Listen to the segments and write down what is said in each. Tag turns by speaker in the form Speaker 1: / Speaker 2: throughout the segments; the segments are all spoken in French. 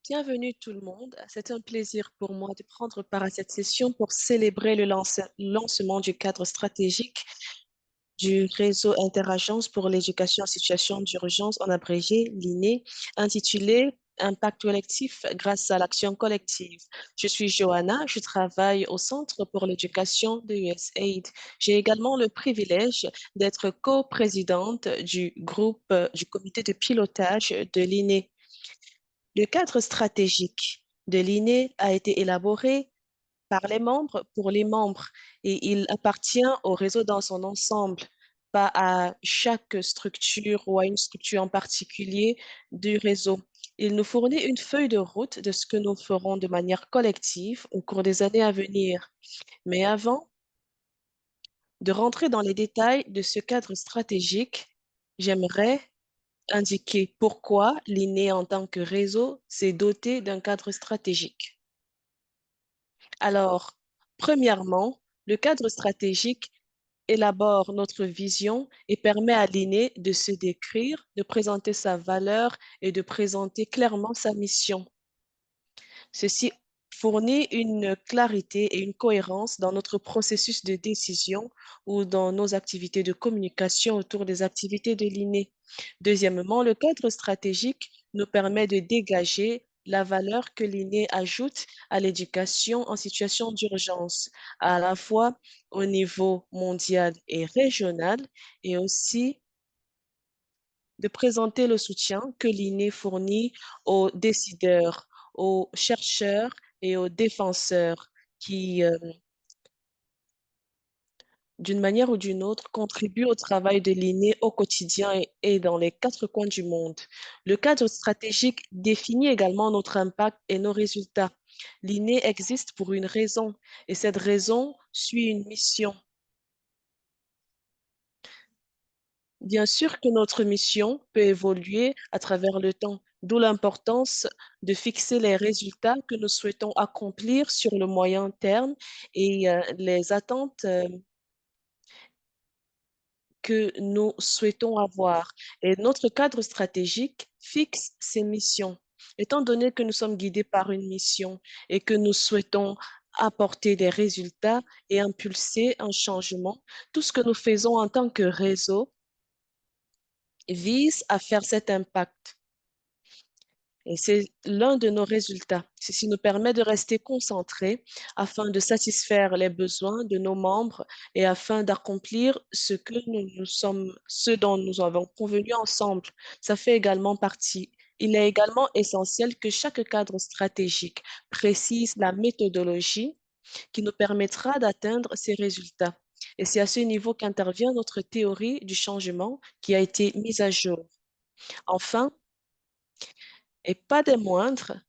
Speaker 1: Bienvenue tout le monde. C'est un plaisir pour moi de prendre part à cette session pour célébrer le lancement du cadre stratégique du réseau interagence pour l'éducation en situation d'urgence, en abrégé l'INE, intitulé Impact collectif grâce à l'action collective. Je suis Johanna, je travaille au Centre pour l'éducation de USAID. J'ai également le privilège d'être coprésidente du groupe du comité de pilotage de l'INE. Le cadre stratégique de l'INE a été élaboré par les membres pour les membres et il appartient au réseau dans son ensemble, pas à chaque structure ou à une structure en particulier du réseau. Il nous fournit une feuille de route de ce que nous ferons de manière collective au cours des années à venir. Mais avant de rentrer dans les détails de ce cadre stratégique, j'aimerais indiquer pourquoi l'INE en tant que réseau s'est doté d'un cadre stratégique. Alors, premièrement, le cadre stratégique élabore notre vision et permet à l'INE de se décrire, de présenter sa valeur et de présenter clairement sa mission. Ceci fournit une clarité et une cohérence dans notre processus de décision ou dans nos activités de communication autour des activités de l'INE. Deuxièmement, le cadre stratégique nous permet de dégager la valeur que l'INE ajoute à l'éducation en situation d'urgence, à la fois au niveau mondial et régional, et aussi de présenter le soutien que l'INE fournit aux décideurs, aux chercheurs et aux défenseurs qui, d'une manière ou d'une autre, contribuent au travail de l'INE au quotidien et dans les quatre coins du monde. Le cadre stratégique définit également notre impact et nos résultats. L'INE existe pour une raison et cette raison suit une mission. Bien sûr que notre mission peut évoluer à travers le temps, d'où l'importance de fixer les résultats que nous souhaitons accomplir sur le moyen terme et les attentes que nous souhaitons avoir. Et notre cadre stratégique fixe ces missions. Étant donné que nous sommes guidés par une mission et que nous souhaitons apporter des résultats et impulser un changement, tout ce que nous faisons en tant que réseau vise à faire cet impact. Et c'est l'un de nos résultats. Ceci nous permet de rester concentrés afin de satisfaire les besoins de nos membres et afin d'accomplir ce dont nous avons convenu ensemble. Ça fait également partie. Il est également essentiel que chaque cadre stratégique précise la méthodologie qui nous permettra d'atteindre ces résultats. Et c'est à ce niveau qu'intervient notre théorie du changement qui a été mise à jour. Enfin, et pas des moindres,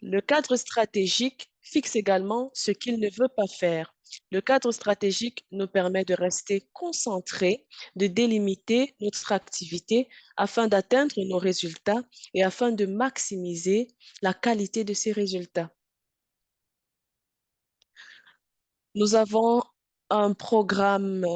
Speaker 1: le cadre stratégique fixe également ce qu'il ne veut pas faire. Le cadre stratégique nous permet de rester concentrés, de délimiter notre activité afin d'atteindre nos résultats et afin de maximiser la qualité de ces résultats. Nous avons un programme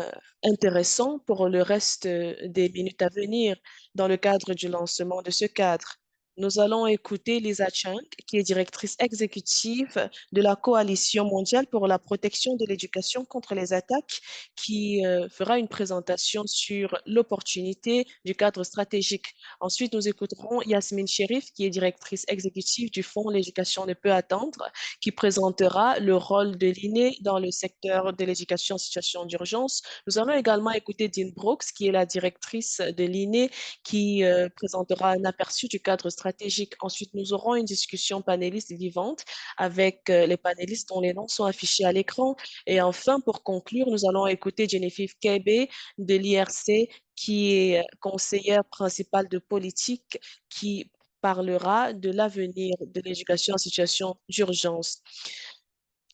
Speaker 1: intéressant pour le reste des minutes à venir dans le cadre du lancement de ce cadre. Nous allons écouter Lisa Chang, qui est directrice exécutive de la Coalition mondiale pour la protection de l'éducation contre les attaques, qui fera une présentation sur l'opportunité du cadre stratégique. Ensuite, nous écouterons Yasmine Sherif, qui est directrice exécutive du Fonds L'éducation ne peut attendre, qui présentera le rôle de l'INE dans le secteur de l'éducation en situation d'urgence. Nous allons également écouter Dean Brooks, qui est la directrice de l'INE, qui présentera un aperçu du cadre stratégique. Ensuite, nous aurons une discussion panéliste vivante avec les panélistes dont les noms sont affichés à l'écran. Et enfin, pour conclure, nous allons écouter Geneviève Kebe de l'IRC, qui est conseillère principale de politique, qui parlera de l'avenir de l'éducation en situation d'urgence.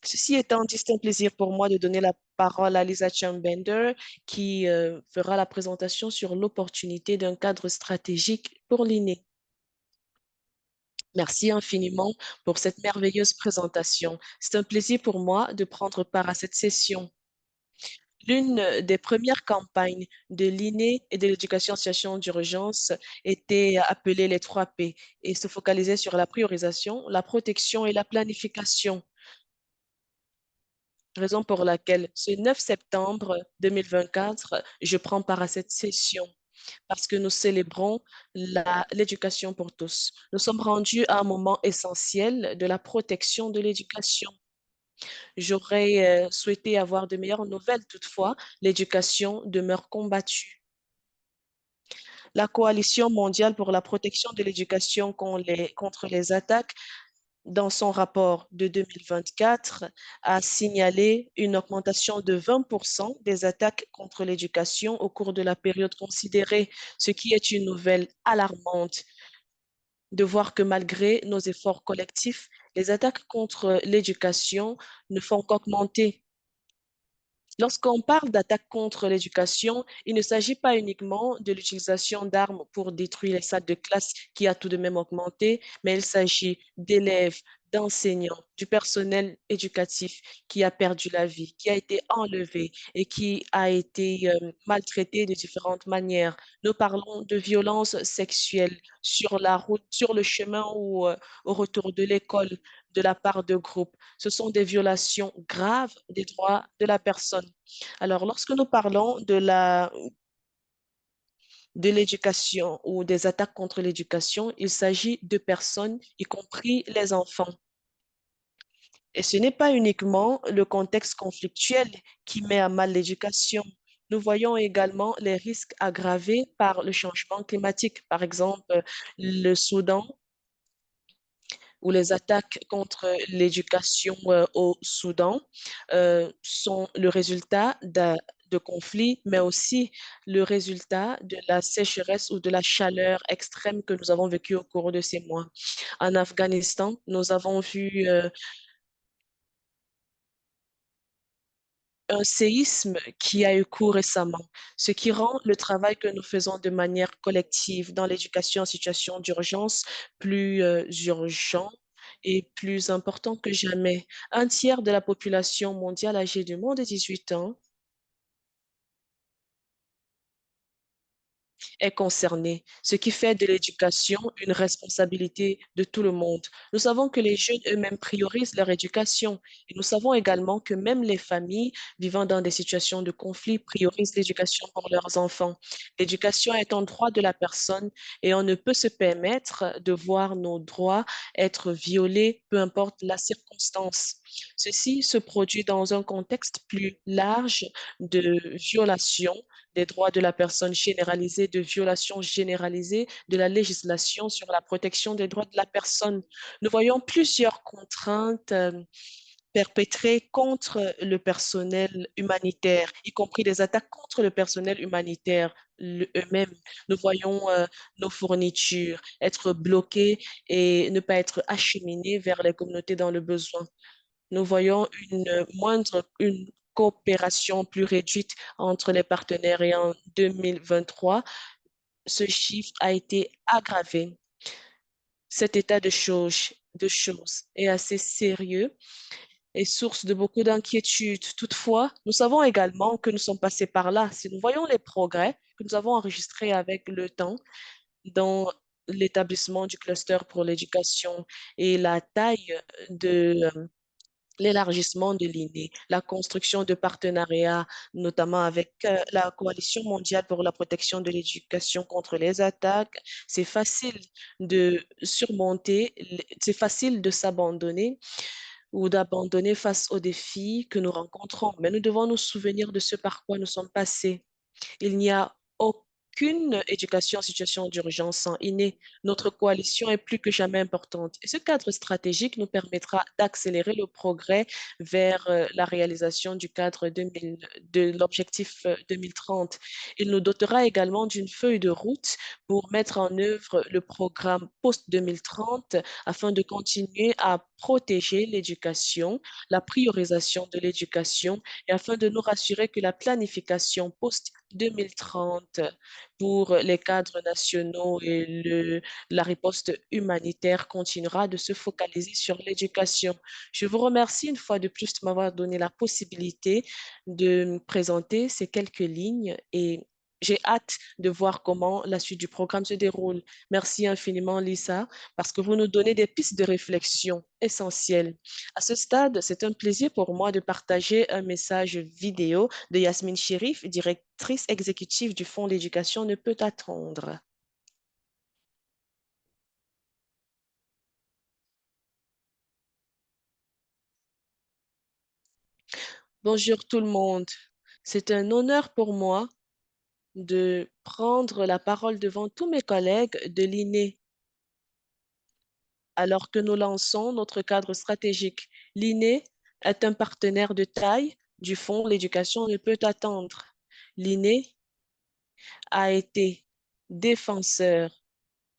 Speaker 1: Ceci étant dit, c'est un plaisir pour moi de donner la parole à Lisa Chambender qui fera la présentation sur l'opportunité d'un cadre stratégique pour l'INE. Merci infiniment pour cette merveilleuse présentation. C'est un plaisir pour moi de prendre part à cette session. L'une des premières campagnes de l'INE et de l'éducation en situation d'urgence était appelée les 3 P et se focalisait sur la priorisation, la protection et la planification. Raison pour laquelle ce 9 septembre 2024, je prends part à cette session parce que nous célébrons l'éducation pour tous. Nous sommes rendus à un moment essentiel de la protection de l'éducation. J'aurais souhaité avoir de meilleures nouvelles, toutefois, l'éducation demeure combattue. La Coalition mondiale pour la protection de l'éducation contre les attaques, dans son rapport de 2024, a signalé une augmentation de 20% des attaques contre l'éducation au cours de la période considérée, ce qui est une nouvelle alarmante de voir que malgré nos efforts collectifs, les attaques contre l'éducation ne font qu'augmenter. Lorsqu'on parle d'attaque contre l'éducation, il ne s'agit pas uniquement de l'utilisation d'armes pour détruire les salles de classe qui a tout de même augmenté, mais il s'agit d'élèves, d'enseignants, du personnel éducatif qui a perdu la vie, qui a été enlevé et qui a été maltraité de différentes manières. Nous parlons de violences sexuelles sur la route, sur le chemin ou au retour de l'école de la part de groupes. Ce sont des violations graves des droits de la personne. Alors, lorsque nous parlons de l'éducation ou des attaques contre l'éducation, il s'agit de personnes, y compris les enfants. Et ce n'est pas uniquement le contexte conflictuel qui met à mal l'éducation. Nous voyons également les risques aggravés par le changement climatique. Par exemple, le Soudan ou les attaques contre l'éducation au Soudan sont le résultat de conflits, mais aussi le résultat de la sécheresse ou de la chaleur extrême que nous avons vécue au cours de ces mois. En Afghanistan, nous avons vu un séisme qui a eu cours récemment, ce qui rend le travail que nous faisons de manière collective dans l'éducation en situation d'urgence plus urgent et plus important que jamais. Un tiers de la population mondiale âgée de moins de 18 ans est concerné, ce qui fait de l'éducation une responsabilité de tout le monde. Nous savons que les jeunes eux-mêmes priorisent leur éducation et nous savons également que même les familles vivant dans des situations de conflit priorisent l'éducation pour leurs enfants. L'éducation est un droit de la personne et on ne peut se permettre de voir nos droits être violés, peu importe la circonstance. Ceci se produit dans un contexte plus large de violation des droits de la personne généralisée, de violation généralisée de la législation sur la protection des droits de la personne. Nous voyons plusieurs contraintes perpétrées contre le personnel humanitaire, y compris des attaques contre le personnel humanitaire eux-mêmes. Nous voyons nos fournitures être bloquées et ne pas être acheminées vers les communautés dans le besoin. Nous voyons une coopération plus réduite entre les partenaires et en 2023, ce chiffre a été aggravé. Cet état de choses est assez sérieux et source de beaucoup d'inquiétudes. Toutefois, nous savons également que nous sommes passés par là. Si nous voyons les progrès que nous avons enregistrés avec le temps dans l'établissement du cluster pour l'éducation et la taille de l'élargissement de l'INE, la construction de partenariats, notamment avec la Coalition mondiale pour la protection de l'éducation contre les attaques. C'est facile de surmonter, c'est facile de s'abandonner ou d'abandonner face aux défis que nous rencontrons, mais nous devons nous souvenir de ce par quoi nous sommes passés. Il n'y a aucune éducation en situation d'urgence sans INE. Notre coalition est plus que jamais importante. Et ce cadre stratégique nous permettra d'accélérer le progrès vers la réalisation du cadre 2000, de l'objectif 2030. Il nous dotera également d'une feuille de route pour mettre en œuvre le programme post-2030 afin de continuer à protéger l'éducation, la priorisation de l'éducation et afin de nous rassurer que la planification post-2030 pour les cadres nationaux et la riposte humanitaire continuera de se focaliser sur l'éducation. Je vous remercie une fois de plus de m'avoir donné la possibilité de me présenter ces quelques lignes et j'ai hâte de voir comment la suite du programme se déroule. Merci infiniment, Lisa, parce que vous nous donnez des pistes de réflexion essentielles. À ce stade, c'est un plaisir pour moi de partager un message vidéo de Yasmine Chérif, directrice exécutive du Fonds d'éducation ne peut attendre. Bonjour tout le monde. C'est un honneur pour moi de prendre la parole devant tous mes collègues de l'INE alors que nous lançons notre cadre stratégique. L'INE est un partenaire de taille du Fonds L'éducation ne peut attendre. L'INE a été défenseur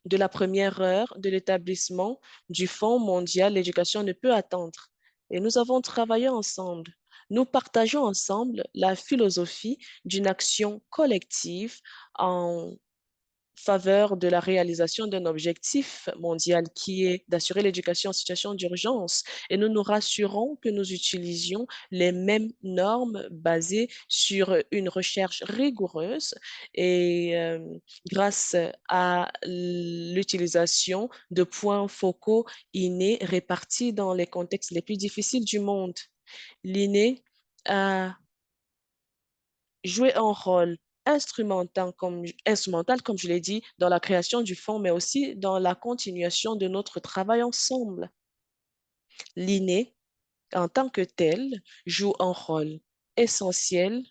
Speaker 1: de la première heure de l'établissement du Fonds mondial L'éducation ne peut attendre. Et nous avons travaillé ensemble. Nous partageons ensemble la philosophie d'une action collective en faveur de la réalisation d'un objectif mondial qui est d'assurer l'éducation en situation d'urgence. Et nous nous rassurons que nous utilisions les mêmes normes basées sur une recherche rigoureuse et grâce à l'utilisation de points focaux innés répartis dans les contextes les plus difficiles du monde. L'inné a jouer un rôle instrumental, comme je l'ai dit, dans la création du fonds, mais aussi dans la continuation de notre travail ensemble. L'INE, en tant que tel, joue un rôle essentiel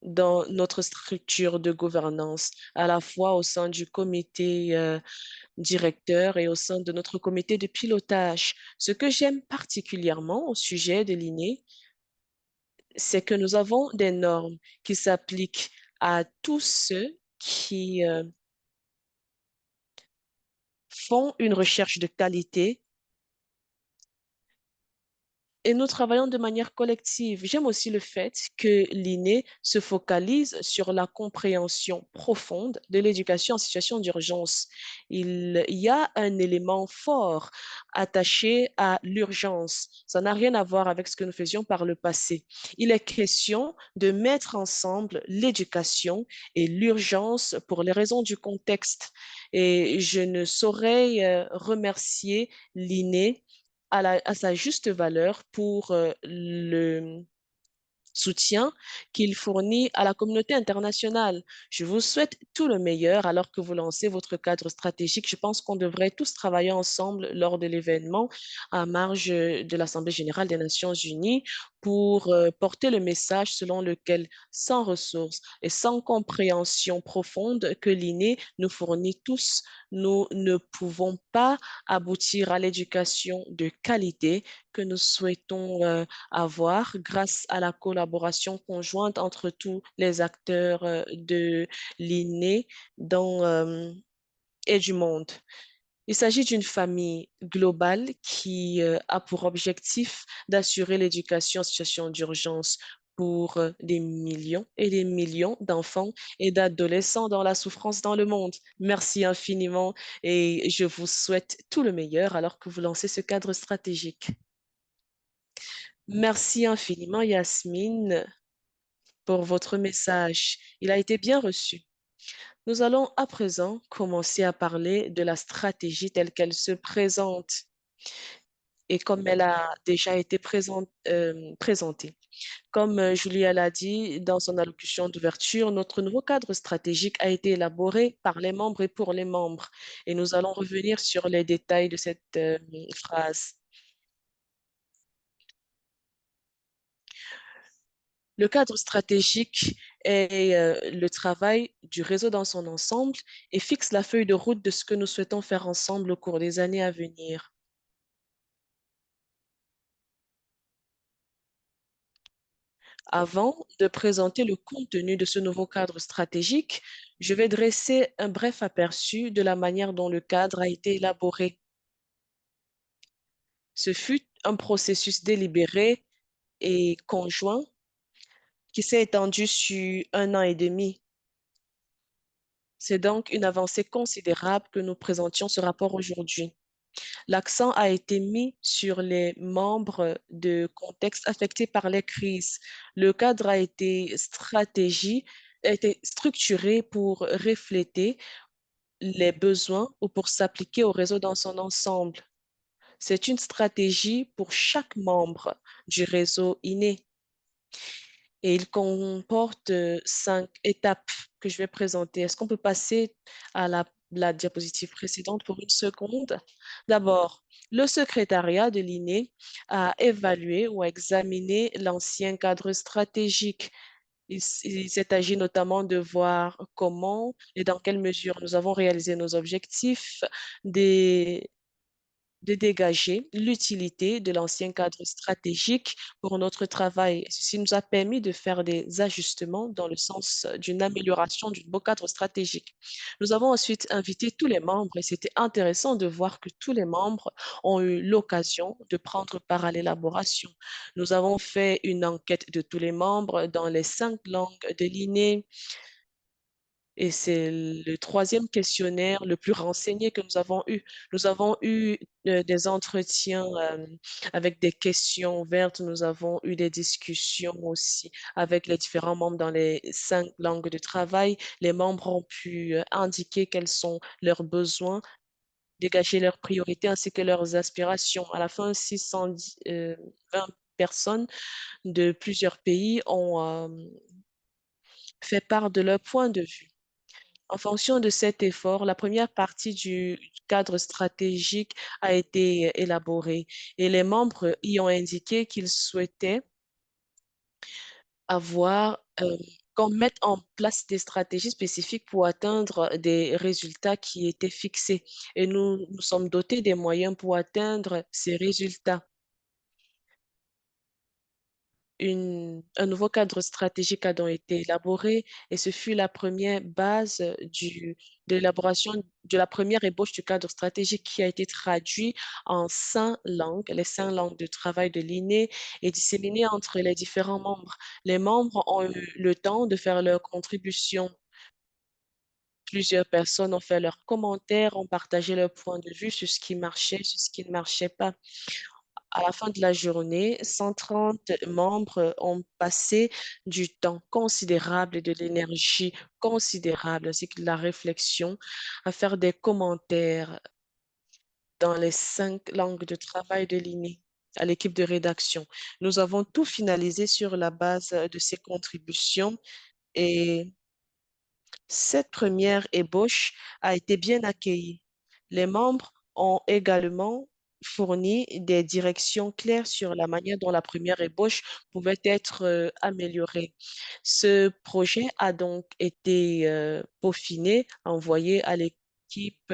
Speaker 1: dans notre structure de gouvernance, à la fois au sein du comité directeur et au sein de notre comité de pilotage. Ce que j'aime particulièrement au sujet de l'INE, c'est que nous avons des normes qui s'appliquent à tous ceux qui font une recherche de qualité et nous travaillons de manière collective. J'aime aussi le fait que l'INE se focalise sur la compréhension profonde de l'éducation en situation d'urgence. Il y a un élément fort attaché à l'urgence. Ça n'a rien à voir avec ce que nous faisions par le passé. Il est question de mettre ensemble l'éducation et l'urgence pour les raisons du contexte. Et je ne saurais remercier l'INE à sa juste valeur pour le soutien qu'il fournit à la communauté internationale. Je vous souhaite tout le meilleur alors que vous lancez votre cadre stratégique. Je pense qu'on devrait tous travailler ensemble lors de l'événement à marge de l'Assemblée générale des Nations unies pour porter le message selon lequel, sans ressources et sans compréhension profonde que l'INE nous fournit tous, nous ne pouvons pas aboutir à l'éducation de qualité que nous souhaitons avoir grâce à la collaboration conjointe entre tous les acteurs de l'INE dans, et du monde. Il s'agit d'une famille globale qui a pour objectif d'assurer l'éducation en situation d'urgence pour des millions et des millions d'enfants et d'adolescents dans la souffrance dans le monde. Merci infiniment et je vous souhaite tout le meilleur alors que vous lancez ce cadre stratégique. Merci infiniment, Yasmine, pour votre message. Il a été bien reçu. Nous allons à présent commencer à parler de la stratégie telle qu'elle se présente et comme elle a déjà été présentée. Comme Julia l'a dit dans son allocution d'ouverture, notre nouveau cadre stratégique a été élaboré par les membres et pour les membres. Et nous allons revenir sur les détails de cette phrase. Le cadre stratégique est le travail du réseau dans son ensemble et fixe la feuille de route de ce que nous souhaitons faire ensemble au cours des années à venir. Avant de présenter le contenu de ce nouveau cadre stratégique, je vais dresser un bref aperçu de la manière dont le cadre a été élaboré. Ce fut un processus délibéré et conjoint qui s'est étendu sur 1 an et demi. C'est donc une avancée considérable que nous présentions ce rapport aujourd'hui. L'accent a été mis sur les membres de contextes affectés par les crises. Le cadre a été structuré pour refléter les besoins ou pour s'appliquer au réseau dans son ensemble. C'est une stratégie pour chaque membre du réseau inné et il comporte 5 étapes que je vais présenter. Est-ce qu'on peut passer à la diapositive précédente pour une seconde? D'abord, le secrétariat de l'INE a évalué ou a examiné l'ancien cadre stratégique. Il s'est agi notamment de voir comment et dans quelle mesure nous avons réalisé nos objectifs, des de dégager l'utilité de l'ancien cadre stratégique pour notre travail. Ceci nous a permis de faire des ajustements dans le sens d'une amélioration du beau cadre stratégique. Nous avons ensuite invité tous les membres et c'était intéressant de voir que tous les membres ont eu l'occasion de prendre part à l'élaboration. Nous avons fait une enquête de tous les membres dans les 5 langues de l'INE, et c'est le troisième questionnaire le plus renseigné que nous avons eu. Nous avons eu des entretiens avec des questions ouvertes. Nous avons eu des discussions aussi avec les différents membres dans les 5 langues de travail. Les membres ont pu indiquer quels sont leurs besoins, dégager leurs priorités ainsi que leurs aspirations. À la fin, 620 personnes de plusieurs pays ont fait part de leur point de vue. En fonction de cet effort, la première partie du cadre stratégique a été élaborée et les membres y ont indiqué qu'ils souhaitaient avoir qu'on mette en place des stratégies spécifiques pour atteindre des résultats qui étaient fixés. Et nous nous sommes dotés des moyens pour atteindre ces résultats. Un nouveau cadre stratégique a donc été élaboré et ce fut la première base de l'élaboration de la première ébauche du cadre stratégique qui a été traduit en 5 langues, les 5 langues de travail de l'INE et disséminé entre les différents membres. Les membres ont eu le temps de faire leurs contributions. Plusieurs personnes ont fait leurs commentaires, ont partagé leurs points de vue sur ce qui marchait, sur ce qui ne marchait pas. À la fin de la journée, 130 membres ont passé du temps considérable et de l'énergie considérable, ainsi que de la réflexion, à faire des commentaires dans les 5 langues de travail de l'INE à l'équipe de rédaction. Nous avons tout finalisé sur la base de ces contributions et cette première ébauche a été bien accueillie. Les membres ont également fourni des directions claires sur la manière dont la première ébauche pouvait être améliorée. Ce projet a donc été peaufiné, envoyé à l'équipe,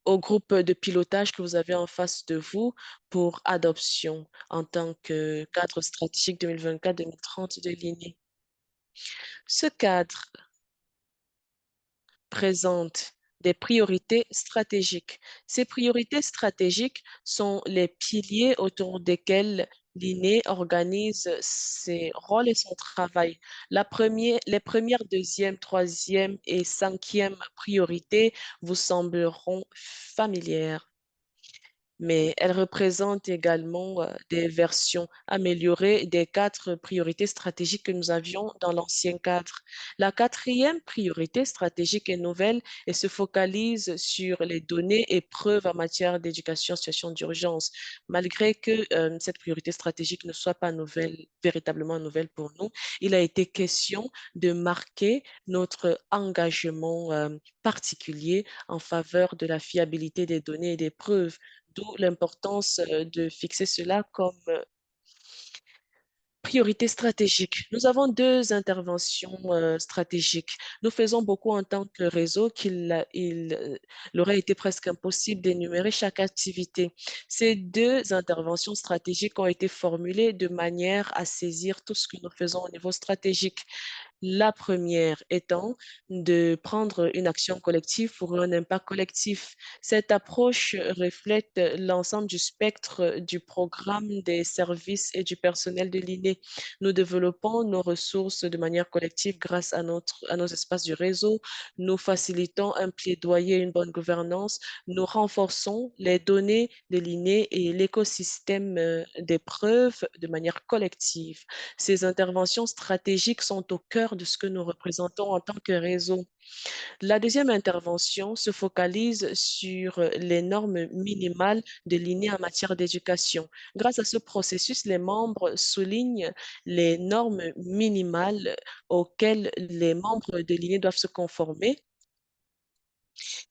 Speaker 1: au groupe de pilotage que vous avez en face de vous pour adoption en tant que cadre stratégique 2024-2030 de l'INE. Ce cadre présente des priorités stratégiques. Ces priorités stratégiques sont les piliers autour desquels l'INE organise ses rôles et son travail. Les premières, deuxième, troisième et cinquième priorités vous sembleront familières, mais elle représente également des versions améliorées des 4 priorités stratégiques que nous avions dans l'ancien cadre. La quatrième priorité stratégique est nouvelle et se focalise sur les données et preuves en matière d'éducation en situation d'urgence. Malgré que cette priorité stratégique ne soit pas nouvelle, véritablement nouvelle pour nous, il a été question de marquer notre engagement particulier en faveur de la fiabilité des données et des preuves, d'où l'importance de fixer cela comme priorité stratégique. Nous avons 2 interventions stratégiques. Nous faisons beaucoup en tant que réseau il aurait été presque impossible d'énumérer chaque activité. Ces 2 interventions stratégiques ont été formulées de manière à saisir tout ce que nous faisons au niveau stratégique. La première étant de prendre une action collective pour un impact collectif. Cette approche reflète l'ensemble du spectre du programme des services et du personnel de l'INE. Nous développons nos ressources de manière collective grâce à nos espaces du réseau. Nous facilitons un plaidoyer, une bonne gouvernance. Nous renforçons les données de l'INE et l'écosystème des preuves de manière collective. Ces interventions stratégiques sont au cœur de ce que nous représentons en tant que réseau. La deuxième intervention se focalise sur les normes minimales de l'INE en matière d'éducation. Grâce à ce processus, les membres soulignent les normes minimales auxquelles les membres de l'INE doivent se conformer.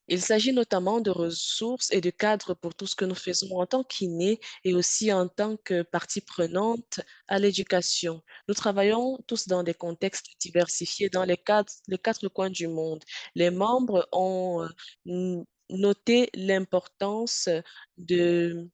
Speaker 1: Il s'agit notamment de ressources et de cadres pour tout ce que nous faisons en tant qu'INE et aussi en tant que partie prenante à l'éducation. Nous travaillons tous dans des contextes diversifiés dans les quatre coins du monde. Les membres ont noté l'importance de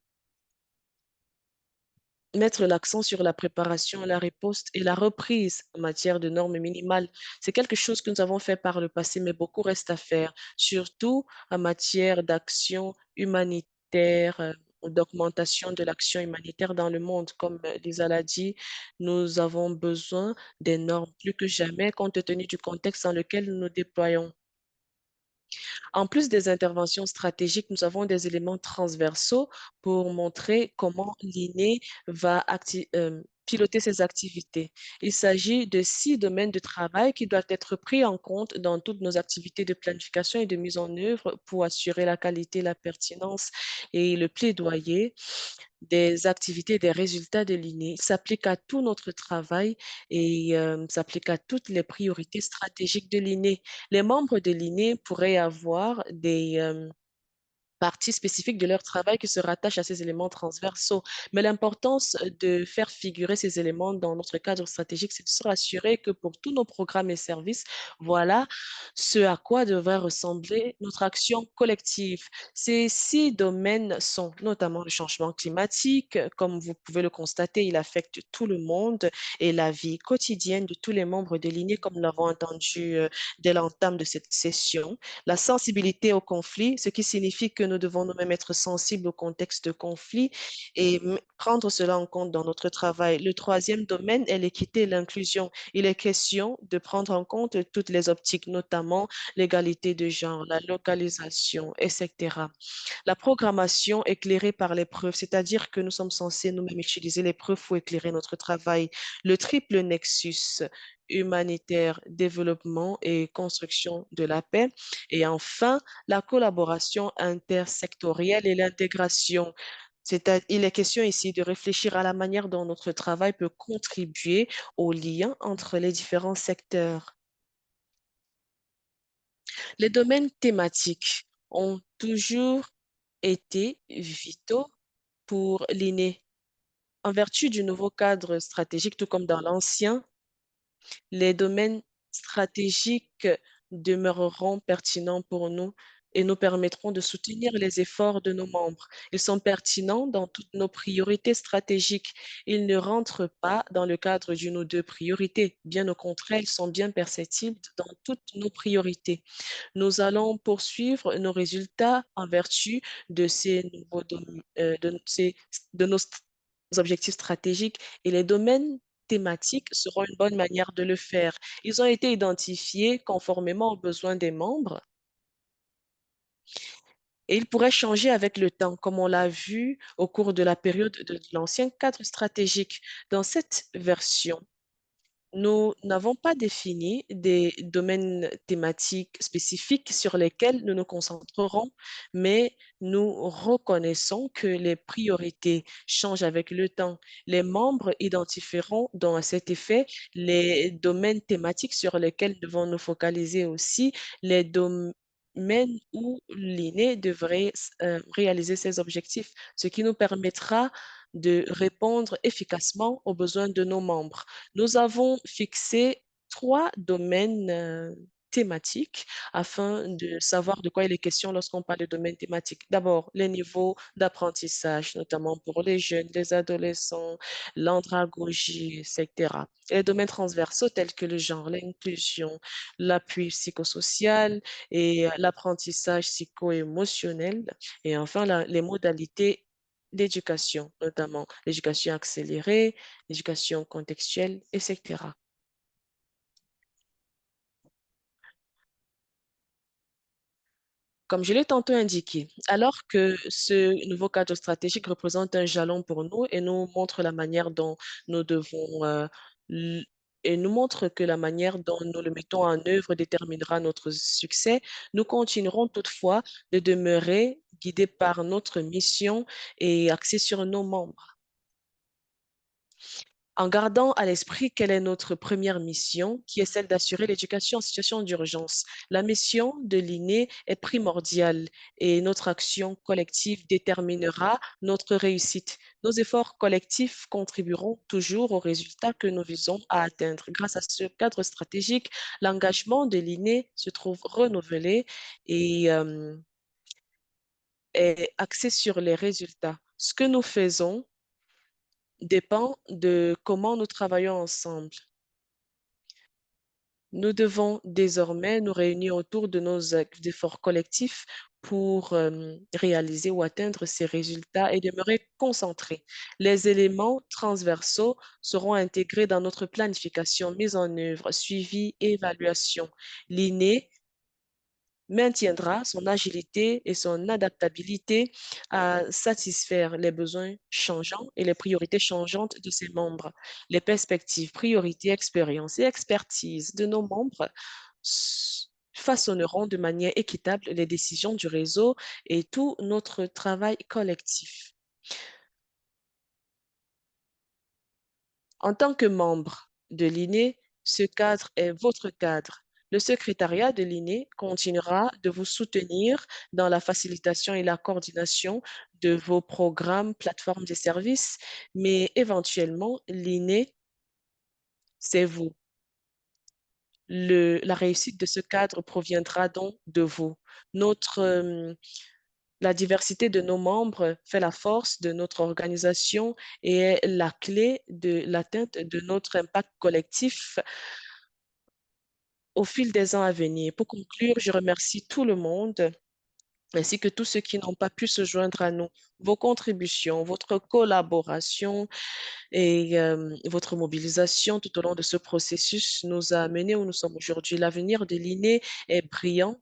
Speaker 1: mettre l'accent sur la préparation, la riposte et la reprise en matière de normes minimales. C'est quelque chose que nous avons fait par le passé, mais beaucoup reste à faire, surtout en matière d'action humanitaire, d'augmentation de l'action humanitaire dans le monde. Comme Lisa l'a dit, nous avons besoin des normes plus que jamais compte tenu du contexte dans lequel nous nous déployons. En plus des interventions stratégiques, nous avons des éléments transversaux pour montrer comment l'INE va piloter ses activités. Il s'agit de 6 domaines de travail qui doivent être pris en compte dans toutes nos activités de planification et de mise en œuvre pour assurer la qualité, la pertinence et le plaidoyer des activités et des résultats de l'INE. Il s'applique à tout notre travail et s'applique à toutes les priorités stratégiques de l'INE. Les membres de l'INE pourraient avoir des parties spécifiques de leur travail qui se rattachent à ces éléments transversaux. Mais l'importance de faire figurer ces éléments dans notre cadre stratégique, c'est de se rassurer que pour tous nos programmes et services, voilà ce à quoi devrait ressembler notre action collective. Ces 6 domaines sont notamment le changement climatique. Comme vous pouvez le constater, il affecte tout le monde et la vie quotidienne de tous les membres de l'INE, comme nous l'avons entendu dès l'entame de cette session. La sensibilité au conflit, ce qui signifie que nous devons nous-mêmes être sensibles au contexte de conflit et prendre cela en compte dans notre travail. Le troisième domaine est l'équité et l'inclusion. Il est question de prendre en compte toutes les optiques, notamment l'égalité de genre, la localisation, etc. La programmation éclairée par les preuves, c'est-à-dire que nous sommes censés nous-mêmes utiliser les preuves pour éclairer notre travail. Le triple nexus humanitaire, développement et construction de la paix. Et enfin, la collaboration intersectorielle et l'intégration. Il est question ici de réfléchir à la manière dont notre travail peut contribuer au lien entre les différents secteurs. Les domaines thématiques ont toujours été vitaux pour l'INE. En vertu du nouveau cadre stratégique, tout comme dans l'ancien, les domaines stratégiques demeureront pertinents pour nous et nous permettront de soutenir les efforts de nos membres. Ils sont pertinents dans toutes nos priorités stratégiques. Ils ne rentrent pas dans le cadre d'une ou deux priorités. Bien au contraire, ils sont bien perceptibles dans toutes nos priorités. Nous allons poursuivre nos résultats en vertu de ces de nos objectifs stratégiques et les domaines thématiques seront une bonne manière de le faire. Ils ont été identifiés conformément aux besoins des membres et ils pourraient changer avec le temps, comme on l'a vu au cours de la période de l'ancien cadre stratégique. Dans cette version, nous n'avons pas défini des domaines thématiques spécifiques sur lesquels nous nous concentrerons, mais nous reconnaissons que les priorités changent avec le temps. Les membres identifieront donc à cet effet les domaines thématiques sur lesquels nous devons nous focaliser aussi, les domaines où l'INE devrait réaliser ses objectifs, ce qui nous permettra de répondre efficacement aux besoins de nos membres. Nous avons fixé 3 domaines thématiques afin de savoir de quoi il est question lorsqu'on parle de domaine thématique. D'abord, les niveaux d'apprentissage, notamment pour les jeunes, les adolescents, l'andragogie, etc. Et les domaines transversaux tels que le genre, l'inclusion, l'appui psychosocial et l'apprentissage psycho-émotionnel. Et enfin, les modalités d'éducation, notamment l'éducation accélérée, l'éducation contextuelle, etc. Comme je l'ai tantôt indiqué, alors que ce nouveau cadre stratégique représente un jalon pour nous et nous montre la manière dont nous devons, l- et nous montre que la manière dont nous le mettons en œuvre déterminera notre succès, nous continuerons toutefois de demeurer guidés par notre mission et axés sur nos membres. En gardant à l'esprit quelle est notre première mission, qui est celle d'assurer l'éducation en situation d'urgence. La mission de l'INE est primordiale et notre action collective déterminera notre réussite. Nos efforts collectifs contribueront toujours aux résultats que nous visons à atteindre. Grâce à ce cadre stratégique, l'engagement de l'INE se trouve renouvelé et est axé sur les résultats. Ce que nous faisons dépend de comment nous travaillons ensemble. Nous devons désormais nous réunir autour de nos efforts collectifs pour réaliser ou atteindre ces résultats et demeurer concentrés. Les éléments transversaux seront intégrés dans notre planification, mise en œuvre, suivi et évaluation. L'INE maintiendra son agilité et son adaptabilité à satisfaire les besoins changeants et les priorités changeantes de ses membres. Les perspectives, priorités, expériences et expertise de nos membres façonneront de manière équitable les décisions du réseau et tout notre travail collectif. En tant que membre de l'INE, ce cadre est votre cadre. Le secrétariat de l'INE continuera de vous soutenir dans la facilitation et la coordination de vos programmes, plateformes et services, mais éventuellement, l'INE, c'est vous. La réussite de ce cadre proviendra donc de vous. La diversité de nos membres fait la force de notre organisation et est la clé de l'atteinte de notre impact collectif au fil des ans à venir. Pour conclure, je remercie tout le monde ainsi que tous ceux qui n'ont pas pu se joindre à nous. Vos contributions, votre collaboration et votre mobilisation tout au long de ce processus nous a amenés où nous sommes aujourd'hui. L'avenir de l'INE est brillant.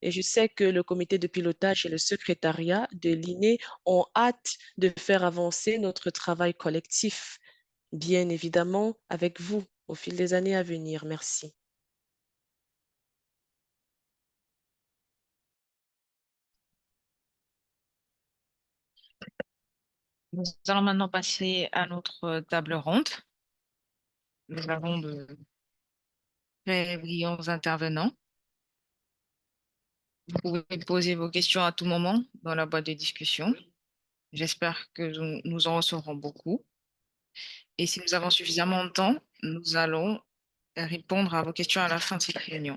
Speaker 1: Et je sais que le comité de pilotage et le secrétariat de l'INE ont hâte de faire avancer notre travail collectif, bien évidemment avec vous au fil des années à venir. Merci.
Speaker 2: Nous allons maintenant passer à notre table ronde. Nous avons de très brillants intervenants. Vous pouvez poser vos questions à tout moment dans la boîte de discussion. J'espère que nous en recevrons beaucoup. Et si nous avons suffisamment de temps, nous allons répondre à vos questions à la fin de cette réunion.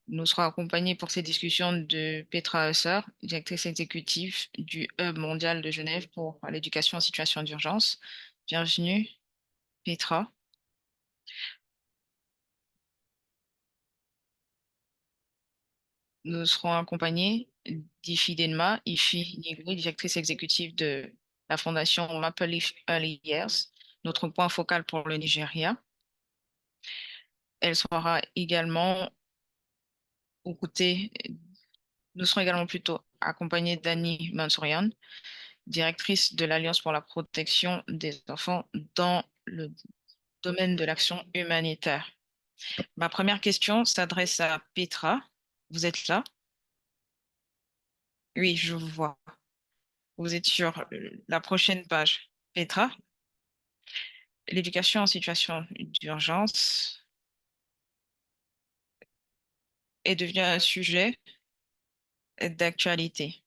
Speaker 2: Nous serons accompagnés pour ces discussions de Petra Husser, directrice exécutive du Hub mondial de Genève pour l'éducation en situation d'urgence. Bienvenue, Petra. Nous serons accompagnés d'Ifi Denma, Ifi Nigri, directrice exécutive de la fondation Maple Leaf Early Years, notre point focal pour le Nigeria. Elle sera également aux côtés, nous serons également plutôt accompagnés d'Annie Mansourian, directrice de l'Alliance pour la protection des enfants dans le domaine de l'action humanitaire. Ma première question s'adresse à Petra. Vous êtes là? Oui, je vous vois. Vous êtes sur la prochaine page. Petra, l'éducation en situation d'urgence est devenu un sujet d'actualité.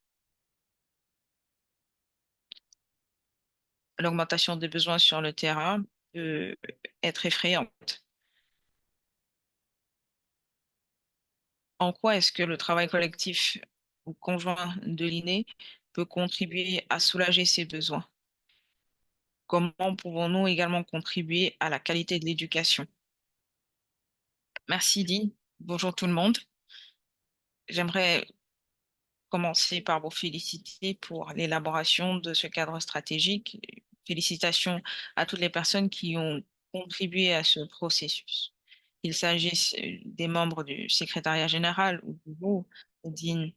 Speaker 2: L'augmentation des besoins sur le terrain peut être effrayante. En quoi est-ce que le travail collectif ou conjoint de l'INE peut contribuer à soulager ces besoins? Comment pouvons-nous également contribuer à la qualité de l'éducation? Merci Dean. Bonjour tout le monde. J'aimerais commencer par vous féliciter pour l'élaboration de ce cadre stratégique. Félicitations à toutes les personnes qui ont contribué à ce processus. Qu'il s'agisse des membres du secrétariat général ou de vous, Dean.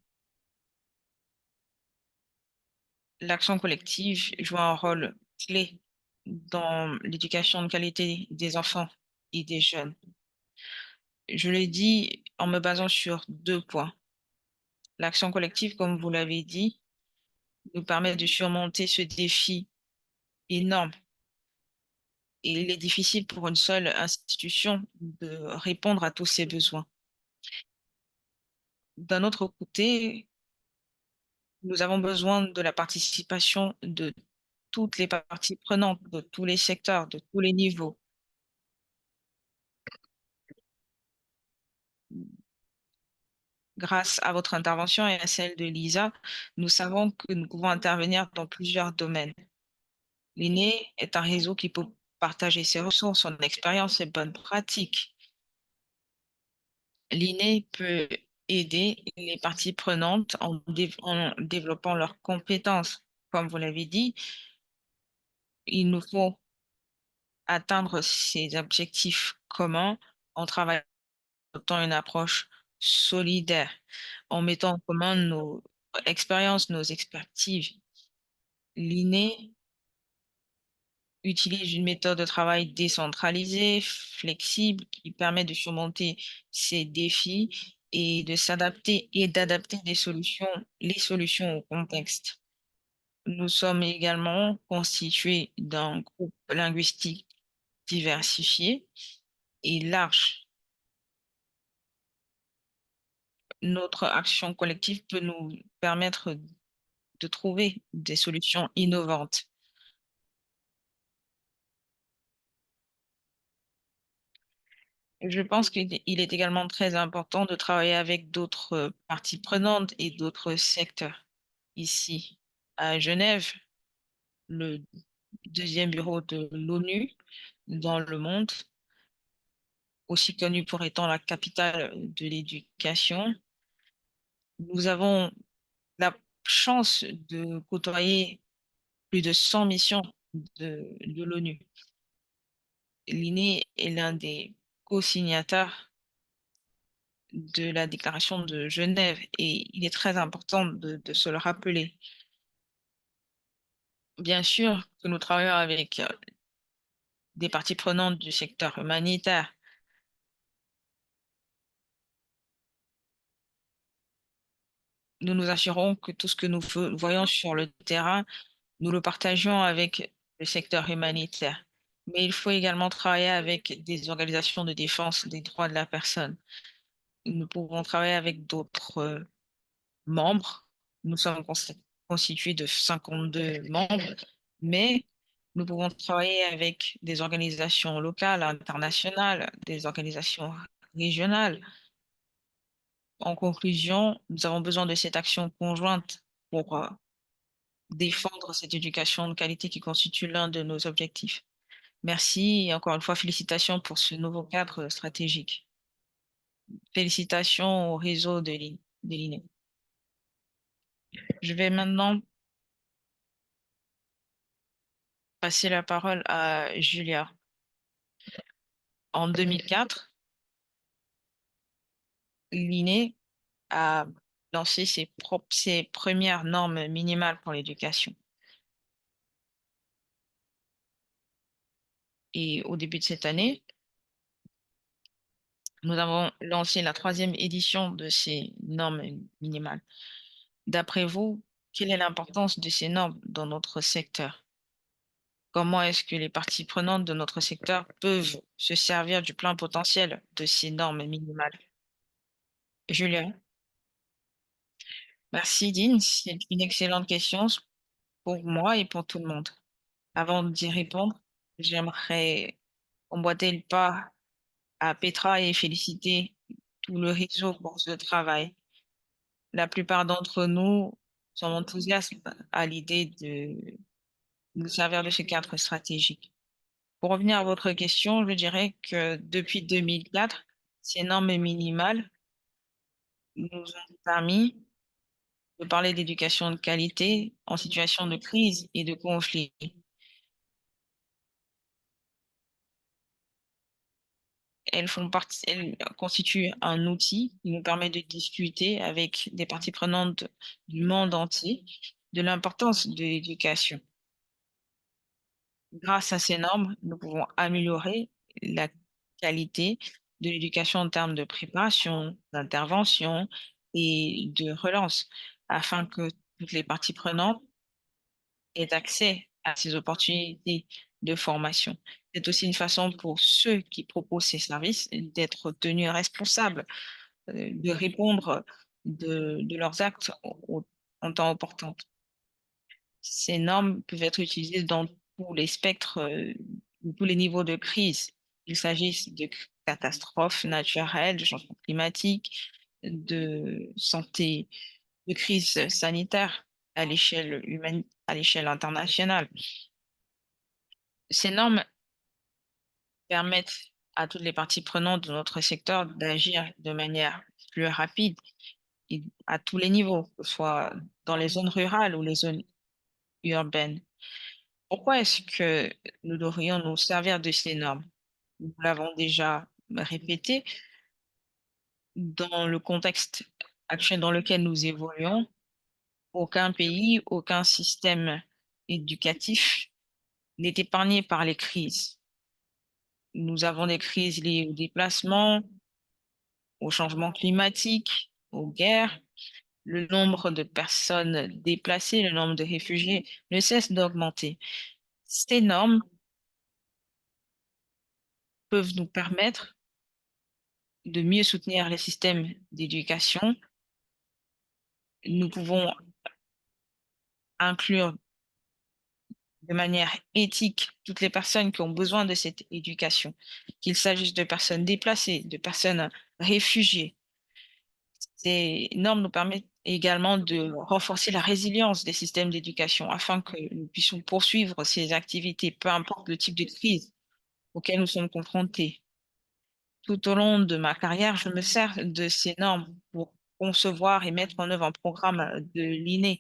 Speaker 2: L'action collective joue un rôle clé dans l'éducation de qualité des enfants et des jeunes. Je le dis en me basant sur 2 points. L'action collective, comme vous l'avez dit, nous permet de surmonter ce défi énorme et il est difficile pour une seule institution de répondre à tous ces besoins. D'un autre côté, nous avons besoin de la participation de toutes les parties prenantes, de tous les secteurs, de tous les niveaux. Grâce à votre intervention et à celle de Lisa, nous savons que nous pouvons intervenir dans plusieurs domaines. L'INE est un réseau qui peut partager ses ressources, son expérience, ses bonnes pratiques. L'INE peut aider les parties prenantes en développant leurs compétences. Comme vous l'avez dit, il nous faut atteindre ces objectifs communs en travaillant une approche solidaire, en mettant en commun nos expériences, nos expertises. L'INE utilise une méthode de travail décentralisée, flexible, qui permet de surmonter ces défis et de s'adapter et d'adapter les solutions au contexte. Nous sommes également constitués d'un groupe linguistique diversifié et large. Notre action collective peut nous permettre de trouver des solutions innovantes. Je pense qu'il est également très important de travailler avec d'autres parties prenantes et d'autres secteurs. Ici, à Genève, le deuxième bureau de l'ONU dans le monde, aussi connu pour étant la capitale de l'éducation, nous avons la chance de côtoyer plus de 100 missions de l'ONU. L'INE est l'un des co-signataires de la déclaration de Genève et il est très important de se le rappeler. Bien sûr que nous travaillons avec des parties prenantes du secteur humanitaire. Nous nous assurons que tout ce que nous voyons sur le terrain, nous le partageons avec le secteur humanitaire. Mais il faut également travailler avec des organisations de défense des droits de la personne. Nous pouvons travailler avec d'autres membres. Nous sommes constitués de 52 membres, mais nous pouvons travailler avec des organisations locales, internationales, des organisations régionales. En conclusion, nous avons besoin de cette action conjointe pour défendre cette éducation de qualité qui constitue l'un de nos objectifs. Merci et encore une fois, félicitations pour ce nouveau cadre stratégique. Félicitations au réseau de l'INE. Je vais maintenant passer la parole à Julia. En 2004, l'INE a lancé ses premières normes minimales pour l'éducation. Et au début de cette année, nous avons lancé la 3e édition de ces normes minimales. D'après vous, quelle est l'importance de ces normes dans notre secteur? Comment est-ce que les parties prenantes de notre secteur peuvent se servir du plein potentiel de ces normes minimales? Julia? Merci Dean, c'est une excellente question pour moi et pour tout le monde. Avant d'y répondre, j'aimerais emboîter le pas à Petra et féliciter tout le réseau pour ce travail. La plupart d'entre nous sont enthousiastes à l'idée de nous servir de ce cadre stratégique. Pour revenir à votre question, je dirais que depuis 2004, ces normes minimales nous ont permis de parler d'éducation de qualité en situation de crise et de conflit. Elles constituent un outil qui nous permet de discuter avec des parties prenantes du monde entier de l'importance de l'éducation. Grâce à ces normes, nous pouvons améliorer la qualité de l'éducation en termes de préparation, d'intervention et de relance, afin que toutes les parties prenantes aient accès à ces opportunités de formation. C'est aussi une façon pour ceux qui proposent ces services d'être tenus responsables, de répondre de leurs actes en temps opportun. Ces normes peuvent être utilisées dans tous les spectres, ou tous les niveaux de crise. Il s'agisse de catastrophes naturelles, de changement climatique, de santé, de crise sanitaire à l'échelle internationale. Ces normes permettent à toutes les parties prenantes de notre secteur d'agir de manière plus rapide et à tous les niveaux, que ce soit dans les zones rurales ou les zones urbaines. Pourquoi est-ce que nous devrions nous servir de ces normes? Nous l'avons déjà répété, dans le contexte actuel dans lequel nous évoluons, aucun pays, aucun système éducatif n'est épargné par les crises. Nous avons des crises liées au déplacement, au changement climatique, aux guerres. Le nombre de personnes déplacées, le nombre de réfugiés ne cesse d'augmenter. Ces normes peuvent nous permettre de mieux soutenir les systèmes d'éducation. Nous pouvons inclure de manière éthique toutes les personnes qui ont besoin de cette éducation, qu'il s'agisse de personnes déplacées, de personnes réfugiées. Ces normes nous permettent également de renforcer la résilience des systèmes d'éducation afin que nous puissions poursuivre ces activités, peu importe le type de crise auquel nous sommes confrontés. Tout au long de ma carrière, je me sers de ces normes pour concevoir et mettre en œuvre un programme de l'INE.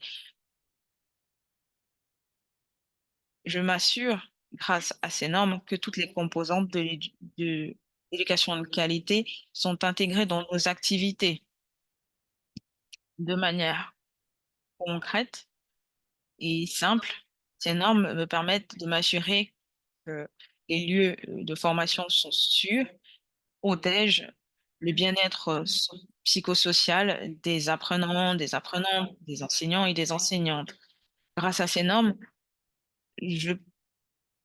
Speaker 2: Je m'assure, grâce à ces normes, que toutes les composantes de l'éducation de qualité sont intégrées dans nos activités de manière concrète et simple. Ces normes me permettent de m'assurer que les lieux de formation sont sûrs, protègent le bien-être psychosocial des apprenants, des apprenantes, des enseignants et des enseignantes. Grâce à ces normes, je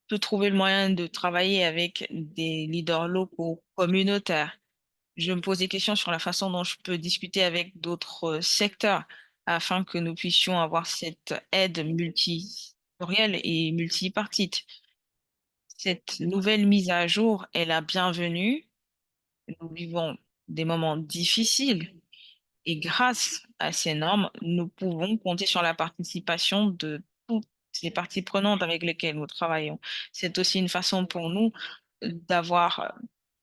Speaker 2: peux trouver le moyen de travailler avec des leaders locaux, communautaires. Je me pose des questions sur la façon dont je peux discuter avec d'autres secteurs afin que nous puissions avoir cette aide multisectorielle et multipartite. Cette nouvelle mise à jour est la bienvenue. Nous vivons des moments difficiles et grâce à ces normes, nous pouvons compter sur la participation de toutes les parties prenantes avec lesquelles nous travaillons. C'est aussi une façon pour nous d'avoir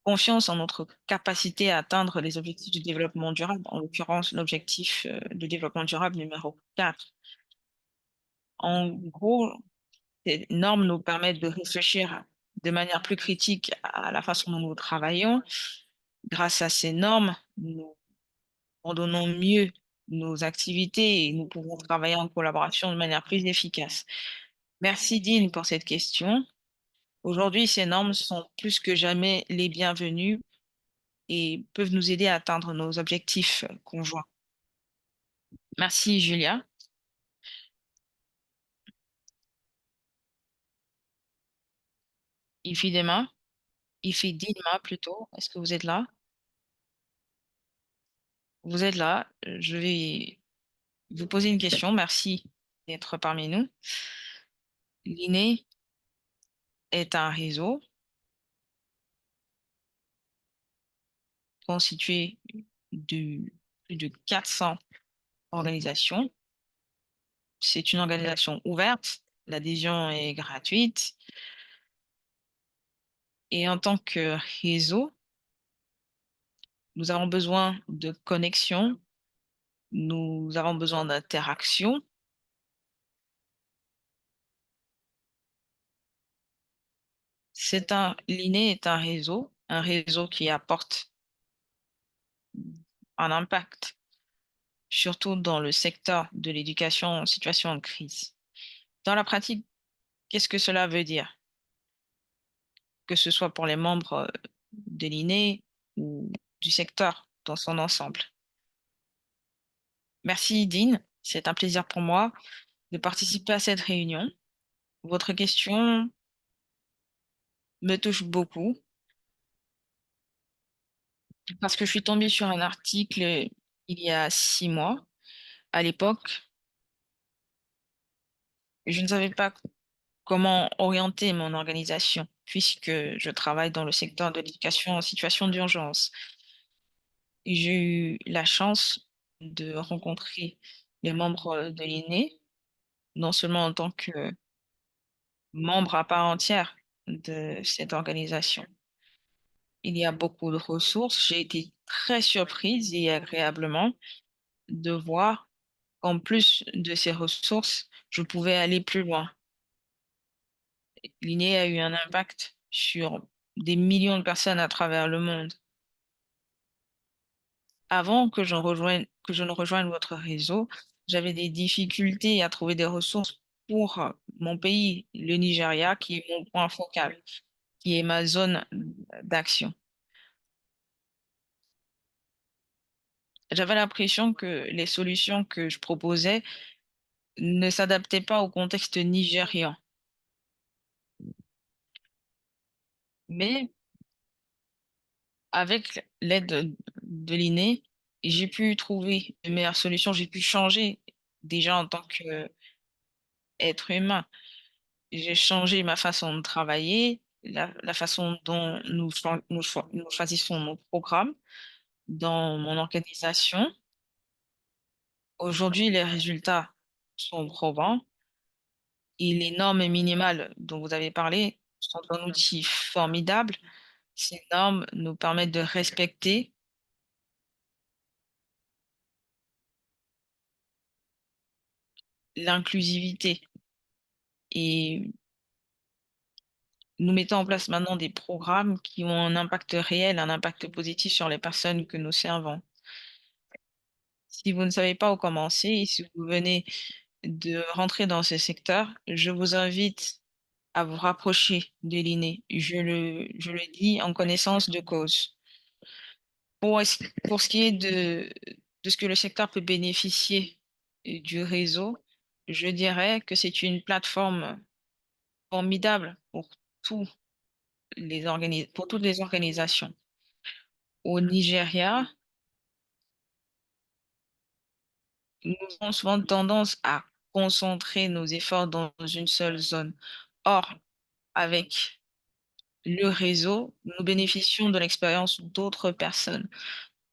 Speaker 2: confiance en notre capacité à atteindre les objectifs du développement durable, en l'occurrence l'objectif de développement durable numéro 4. En gros, ces normes nous permettent de réfléchir de manière plus critique à la façon dont nous travaillons. Grâce à ces normes, nous coordonnons mieux nos activités et nous pouvons travailler en collaboration de manière plus efficace. Merci Dean pour cette question. Aujourd'hui, ces normes sont plus que jamais les bienvenues et peuvent nous aider à atteindre nos objectifs conjoints. Merci Julia. Ifidema, Ifidima plutôt, est-ce que vous êtes là? Vous êtes là. Je vais vous poser une question. Merci d'être parmi nous. L'INE est un réseau constitué de plus de 400 organisations. C'est une organisation ouverte, l'adhésion est gratuite et en tant que réseau, nous avons besoin de connexion, nous avons besoin d'interaction. L'INE est un réseau qui apporte un impact, surtout dans le secteur de l'éducation en situation de crise. Dans la pratique, qu'est-ce que cela veut dire? Que ce soit pour les membres de l'INE ou du secteur dans son ensemble. Merci, Dean. C'est un plaisir pour moi de participer à cette réunion. Votre question me touche beaucoup parce que je suis tombée sur un article il y a 6 mois. À l'époque, je ne savais pas comment orienter mon organisation puisque je travaille dans le secteur de l'éducation en situation d'urgence. Et j'ai eu la chance de rencontrer les membres de l'INE, non seulement en tant que membre à part entière de cette organisation. Il y a beaucoup de ressources. J'ai été très surprise et agréablement de voir qu'en plus de ces ressources, je pouvais aller plus loin. L'INE a eu un impact sur des millions de personnes à travers le monde. Avant que je ne rejoigne votre réseau, j'avais des difficultés à trouver des ressources pour mon pays, le Nigeria, qui est mon point focal, qui est ma zone d'action. J'avais l'impression que les solutions que je proposais ne s'adaptaient pas au contexte nigérian. Mais avec l'aide de l'INE, j'ai pu trouver de meilleures solutions. J'ai pu changer déjà en tant qu'être humain. J'ai changé ma façon de travailler, la façon dont nous choisissons nos programmes dans mon organisation. Aujourd'hui, les résultats sont probants et les normes minimales dont vous avez parlé sont un outil formidable. Ces normes nous permettent de respecter l'inclusivité et nous mettons en place maintenant des programmes qui ont un impact réel, un impact positif sur les personnes que nous servons. Si vous ne savez pas où commencer et si vous venez de rentrer dans ce secteur, je vous invite à vous rapprocher de l'INE. Je le dis en connaissance de cause. Pour ce qui est de ce que le secteur peut bénéficier du réseau, je dirais que c'est une plateforme formidable pour pour toutes les organisations. Au Nigeria, nous avons souvent tendance à concentrer nos efforts dans une seule zone. Or, avec le réseau, nous bénéficions de l'expérience d'autres personnes.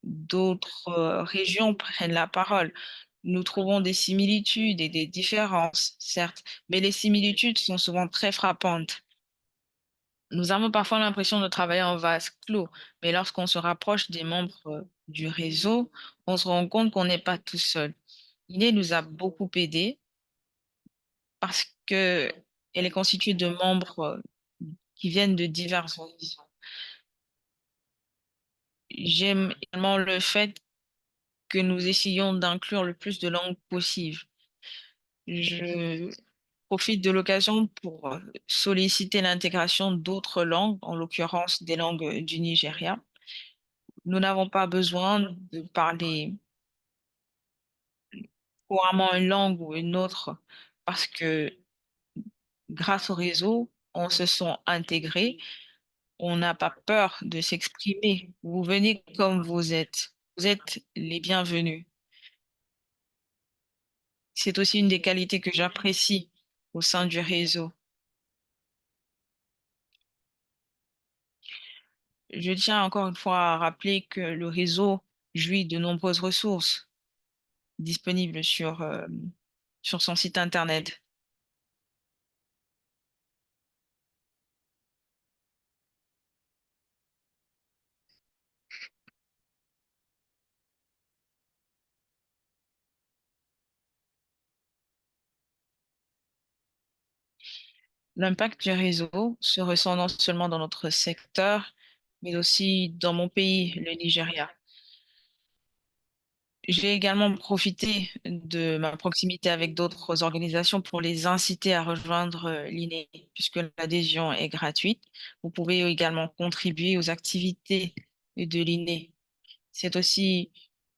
Speaker 2: D'autres régions prennent la parole. Nous trouvons des similitudes et des différences, certes, mais les similitudes sont souvent très frappantes. Nous avons parfois l'impression de travailler en vase clos, mais lorsqu'on se rapproche des membres du réseau, on se rend compte qu'on n'est pas tout seul. L'INE nous a beaucoup aidés parce que elle est constituée de membres qui viennent de divers horizons. J'aime également le fait que nous essayons d'inclure le plus de langues possible. Je profite de l'occasion pour solliciter l'intégration d'autres langues, en l'occurrence des langues du Nigeria. Nous n'avons pas besoin de parler couramment une langue ou une autre parce que grâce au réseau, on se sent intégré, on n'a pas peur de s'exprimer. Vous venez comme vous êtes. Vous êtes les bienvenus. C'est aussi une des qualités que j'apprécie au sein du réseau. Je tiens encore une fois à rappeler que le réseau jouit de nombreuses ressources disponibles sur son site internet. L'impact du réseau se ressent non seulement dans notre secteur, mais aussi dans mon pays, le Nigeria. J'ai également profité de ma proximité avec d'autres organisations pour les inciter à rejoindre l'INE, puisque l'adhésion est gratuite. Vous pouvez également contribuer aux activités de l'INE. C'est aussi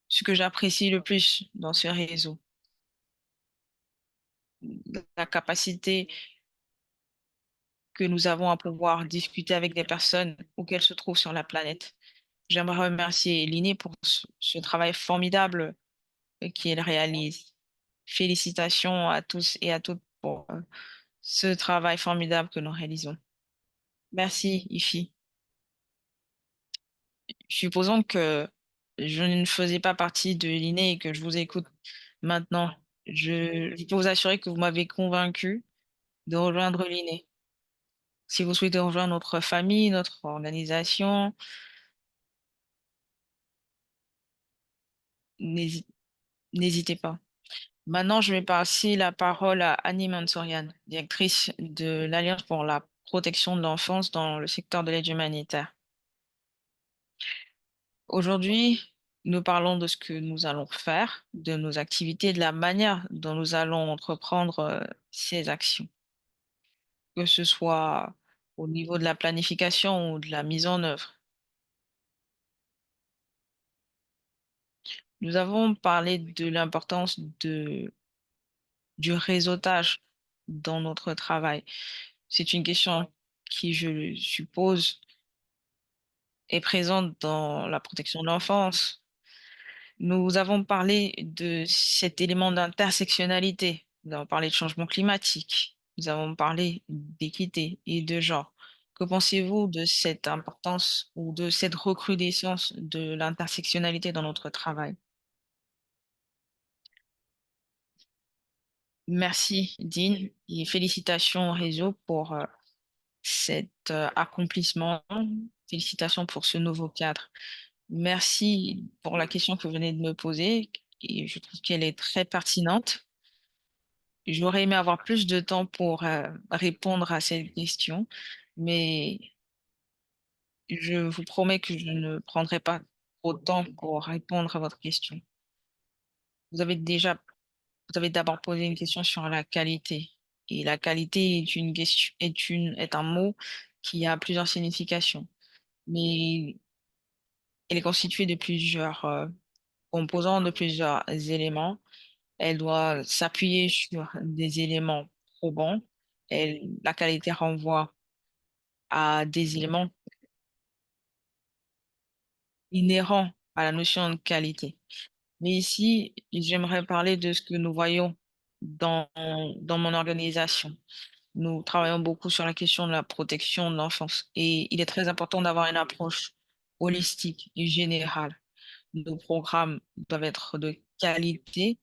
Speaker 2: ce que j'apprécie le plus dans ce réseau, la capacité que nous avons à pouvoir discuter avec des personnes où qu'elles se trouvent sur la planète. J'aimerais remercier l'INE pour ce travail formidable qu'elle réalise. Félicitations à tous et à toutes pour ce travail formidable que nous réalisons. Merci, Ifi. Supposons que je ne faisais pas partie de l'INE et que je vous écoute maintenant. Je peux vous assurer que vous m'avez convaincu de rejoindre l'INE. Si vous souhaitez rejoindre notre famille, notre organisation, n'hési- n'hésitez pas. Maintenant, je vais passer la parole à Annie Mansourian, directrice de l'Alliance pour la protection de l'enfance dans le secteur de l'aide humanitaire. Aujourd'hui, nous parlons de ce que nous allons faire, de nos activités, de la manière dont nous allons entreprendre ces actions, que ce soit au niveau de la planification ou de la mise en œuvre. Nous avons parlé de l'importance du réseautage dans notre travail. C'est une question qui, je suppose, est présente dans la protection de l'enfance. Nous avons parlé de cet élément d'intersectionnalité. Nous avons parlé de changement climatique. Nous avons parlé d'équité et de genre. Que pensez-vous de cette importance ou de cette recrudescence de l'intersectionnalité dans notre travail? Merci, Dean, et félicitations au réseau pour cet accomplissement. Félicitations pour ce nouveau cadre. Merci pour la question que vous venez de me poser et je trouve qu'elle est très pertinente. J'aurais aimé avoir plus de temps pour répondre à cette question, mais je vous promets que je ne prendrai pas trop de temps pour répondre à votre question. Vous avez déjà, vous avez d'abord posé une question sur la qualité. Et la qualité est une question, est un mot qui a plusieurs significations, mais elle est constituée de plusieurs composants, de plusieurs éléments. Elle doit s'appuyer sur des éléments probants. La qualité renvoie à des éléments inhérents à la notion de qualité. Mais ici, j'aimerais parler de ce que nous voyons dans, dans mon organisation. Nous travaillons beaucoup sur la question de la protection de l'enfance et il est très important d'avoir une approche holistique et générale. Nos programmes doivent être de qualité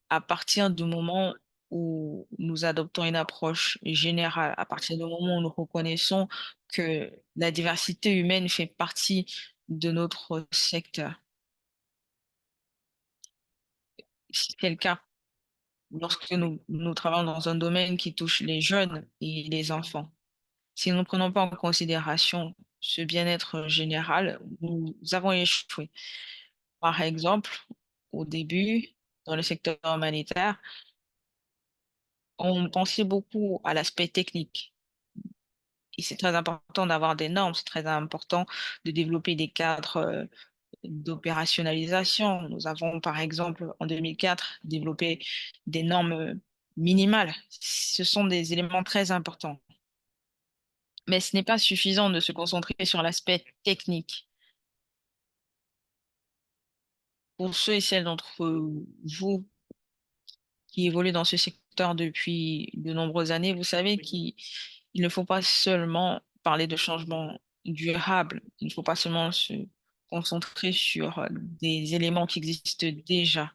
Speaker 2: à partir du moment où nous adoptons une approche générale, à partir du moment où nous reconnaissons que la diversité humaine fait partie de notre secteur. C'est le cas lorsque nous travaillons dans un domaine qui touche les jeunes et les enfants. Si nous ne prenons pas en considération ce bien-être général, nous avons échoué. Par exemple, au début, dans le secteur humanitaire, on pensait beaucoup à l'aspect technique. Et c'est très important d'avoir des normes, c'est très important de développer des cadres d'opérationnalisation. Nous avons, par exemple, en 2004, développé des normes minimales. Ce sont des éléments très importants. Mais ce n'est pas suffisant de se concentrer sur l'aspect technique. Pour ceux et celles d'entre vous qui évoluent dans ce secteur depuis de nombreuses années, vous savez qu'il ne faut pas seulement parler de changement durable, il ne faut pas seulement se concentrer sur des éléments qui existent déjà.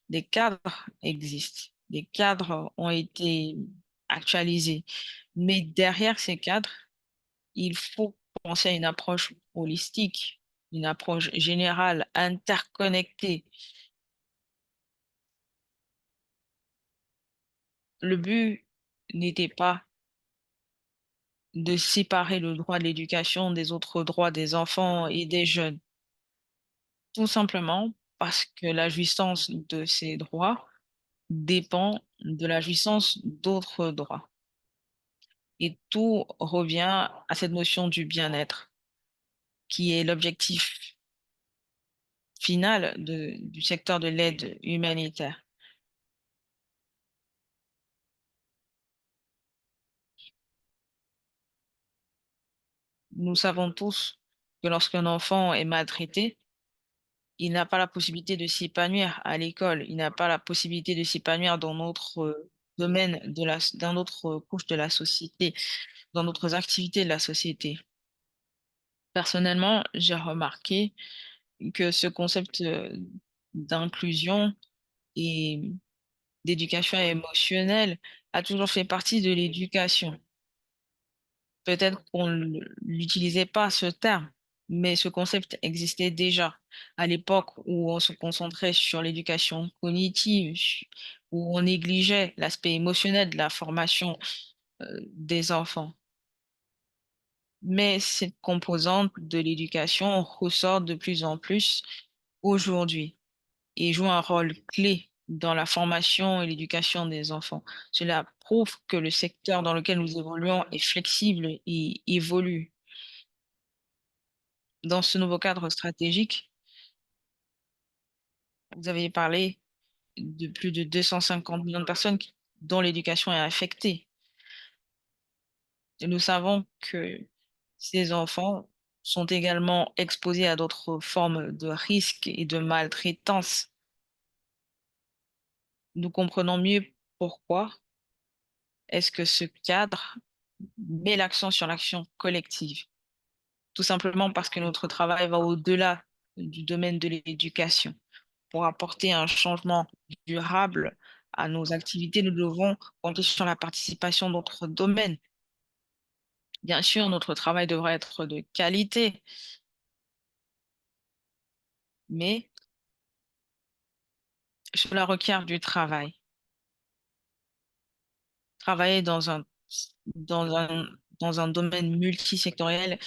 Speaker 2: Des cadres existent, des cadres ont été actualisés, mais derrière ces cadres, il faut penser à une approche holistique, une approche générale, interconnectée. Le but n'était pas de séparer le droit de l'éducation des autres droits des enfants et des jeunes, tout simplement parce que la jouissance de ces droits dépend de la jouissance d'autres droits. Et tout revient à cette notion du bien-être, qui est l'objectif final du secteur de l'aide humanitaire. Nous savons tous que lorsqu'un enfant est maltraité, il n'a pas la possibilité de s'épanouir à l'école, il n'a pas la possibilité de s'épanouir dans notre domaine dans notre couche de la société, dans d'autres activités de la société. Personnellement, j'ai remarqué que ce concept d'inclusion et d'éducation émotionnelle a toujours fait partie de l'éducation. Peut-être qu'on ne l'utilisait pas ce terme, mais ce concept existait déjà à l'époque où on se concentrait sur l'éducation cognitive, où on négligeait l'aspect émotionnel de la formation des enfants. Mais cette composante de l'éducation ressort de plus en plus aujourd'hui et joue un rôle clé dans la formation et l'éducation des enfants. Cela prouve que le secteur dans lequel nous évoluons est flexible et évolue. Dans ce nouveau cadre stratégique, vous avez parlé de plus de 250 millions de personnes dont l'éducation est affectée. Et nous savons que ces enfants sont également exposés à d'autres formes de risques et de maltraitance. Nous comprenons mieux pourquoi est-ce que ce cadre met l'accent sur l'action collective. Tout simplement parce que notre travail va au-delà du domaine de l'éducation. Pour apporter un changement durable à nos activités, nous devons compter sur la participation d'autres domaines. Bien sûr, notre travail devra être de qualité, mais cela requiert du travail. Travailler dans un, dans un domaine multisectoriel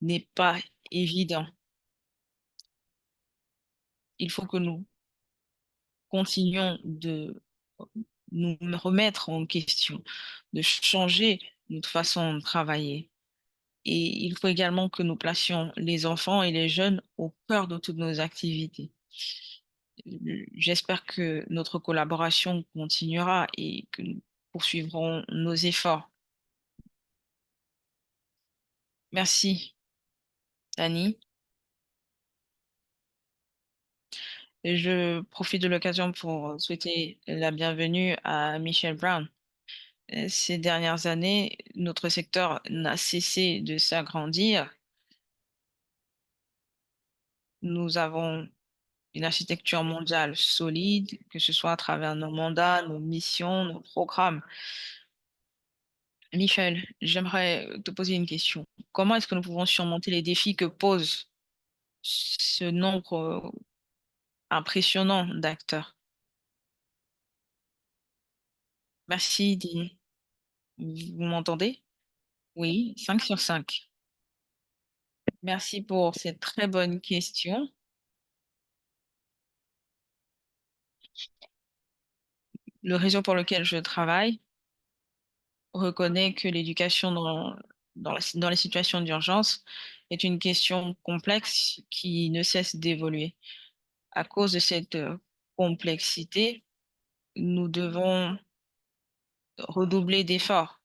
Speaker 2: n'est pas évident. Il faut que nous continuions de nous remettre en question, de changer notre façon de travailler. Et il faut également que nous placions les enfants et les jeunes au cœur de toutes nos activités. J'espère que notre collaboration continuera et que nous poursuivrons nos efforts. Merci, Dani. Et je profite de l'occasion pour souhaiter la bienvenue à Michelle Brown. Ces dernières années, notre secteur n'a cessé de s'agrandir. Nous avons une architecture mondiale solide, que ce soit à travers nos mandats, nos missions, nos programmes. Michel, j'aimerais te poser une question. Comment est-ce que nous pouvons surmonter les défis que pose ce nombre impressionnant d'acteurs? Merci, Dini. Vous m'entendez? Oui, 5 sur 5. Merci pour cette très bonne question. Le réseau pour lequel je travaille reconnaît que l'éducation dans les situations d'urgence est une question complexe qui ne cesse d'évoluer. À cause de cette complexité, nous devons redoubler d'efforts.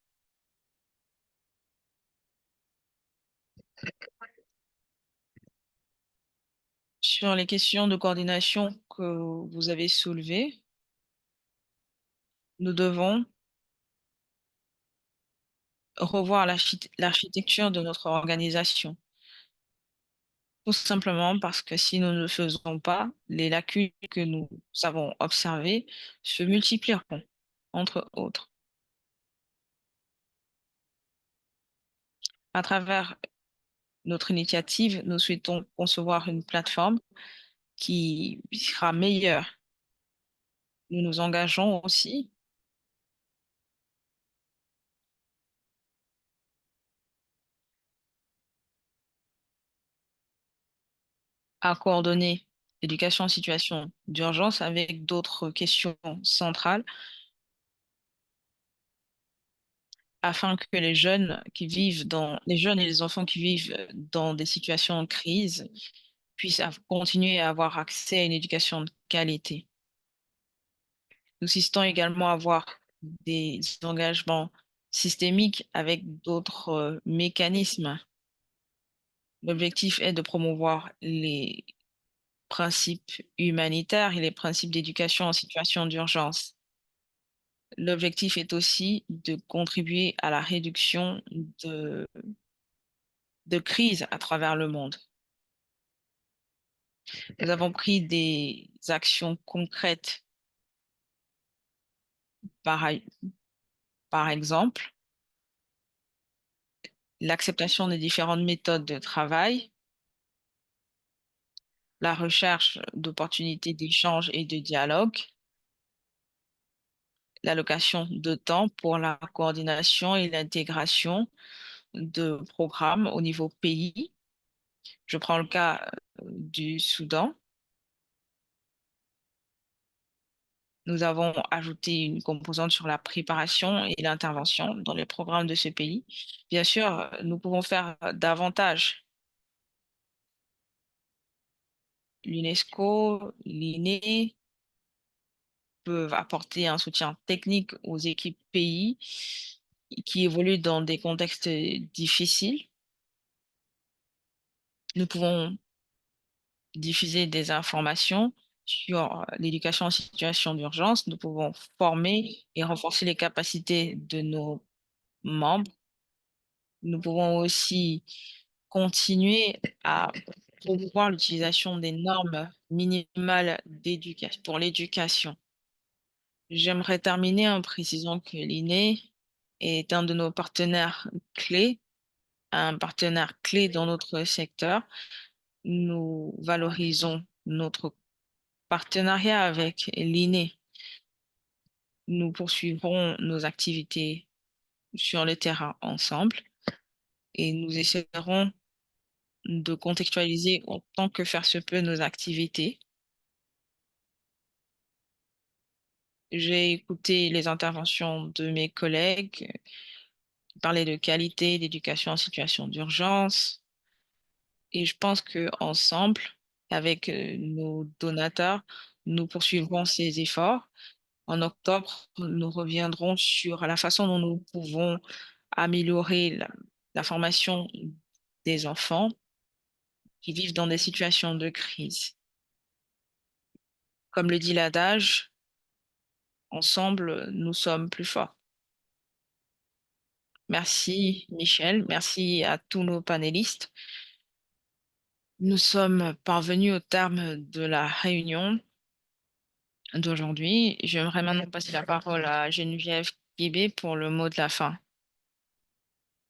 Speaker 2: Sur les questions de coordination que vous avez soulevées, nous devons revoir l'architecture de notre organisation. tout simplement parce que si nous ne le faisons pas, les lacunes que nous avons observées se multiplieront, entre autres. À travers notre initiative, nous souhaitons concevoir une plateforme qui sera meilleure. Nous nous engageons aussi à coordonner l'éducation en situation d'urgence avec d'autres questions centrales afin que les jeunes et les enfants qui vivent dans des situations de crise puissent continuer à avoir accès à une éducation de qualité. Nous insistons également à avoir des engagements systémiques avec d'autres mécanismes. L'objectif est de promouvoir les principes humanitaires et les principes d'éducation en situation d'urgence. L'objectif est aussi de contribuer à la réduction de, de crises à travers le monde. Nous avons pris des actions concrètes, par, par exemple, l'acceptation des différentes méthodes de travail, la recherche d'opportunités d'échange et de dialogue, l'allocation de temps pour la coordination et l'intégration de programmes au niveau pays. Je prends le cas du Soudan. Nous avons ajouté une composante sur la préparation et l'intervention dans les programmes de ce pays. Bien sûr, nous pouvons faire davantage. L'UNESCO, l'INE peuvent apporter un soutien technique aux équipes pays qui évoluent dans des contextes difficiles. Nous pouvons diffuser des informations sur l'éducation en situation d'urgence. Nous pouvons former et renforcer les capacités de nos membres. Nous pouvons aussi continuer à promouvoir l'utilisation des normes minimales pour l'éducation. J'aimerais terminer en précisant que l'INE est un de nos partenaires clés, un partenaire clé dans notre secteur. Nous valorisons notre partenariat avec l'INE. Nous poursuivrons nos activités sur le terrain ensemble et nous essaierons de contextualiser autant que faire se peut nos activités. J'ai écouté les interventions de mes collègues, parler de qualité, d'éducation en situation d'urgence, et je pense que ensemble, avec nos donateurs, nous poursuivrons ces efforts. En octobre, nous reviendrons sur la façon dont nous pouvons améliorer la formation des enfants qui vivent dans des situations de crise. Comme le dit l'adage, ensemble, nous sommes plus forts. Merci Michel, merci à tous nos panélistes. Nous sommes parvenus au terme de la réunion d'aujourd'hui. J'aimerais maintenant passer la parole à Geneviève Guébé pour le mot de la fin.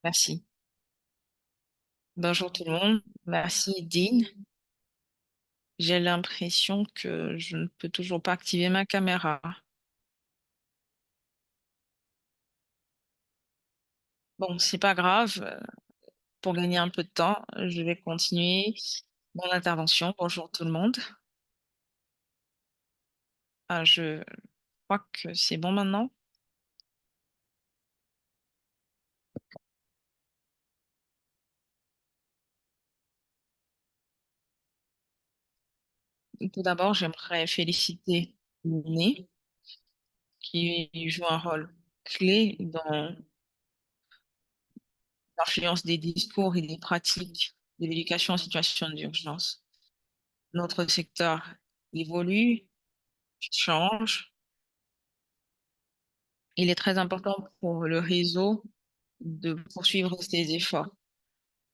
Speaker 2: Merci. Bonjour tout le monde. Merci Dean. J'ai l'impression que je ne peux toujours pas activer ma caméra. Bon, c'est pas grave. Pour gagner un peu de temps, je vais continuer mon intervention. Bonjour tout le monde. Ah, je crois que c'est bon maintenant. Tout d'abord, j'aimerais féliciter Né, qui joue un rôle clé dans l'influence des discours et des pratiques de l'éducation en situation d'urgence. Notre secteur évolue, change. Il est très important pour le réseau de poursuivre ses efforts.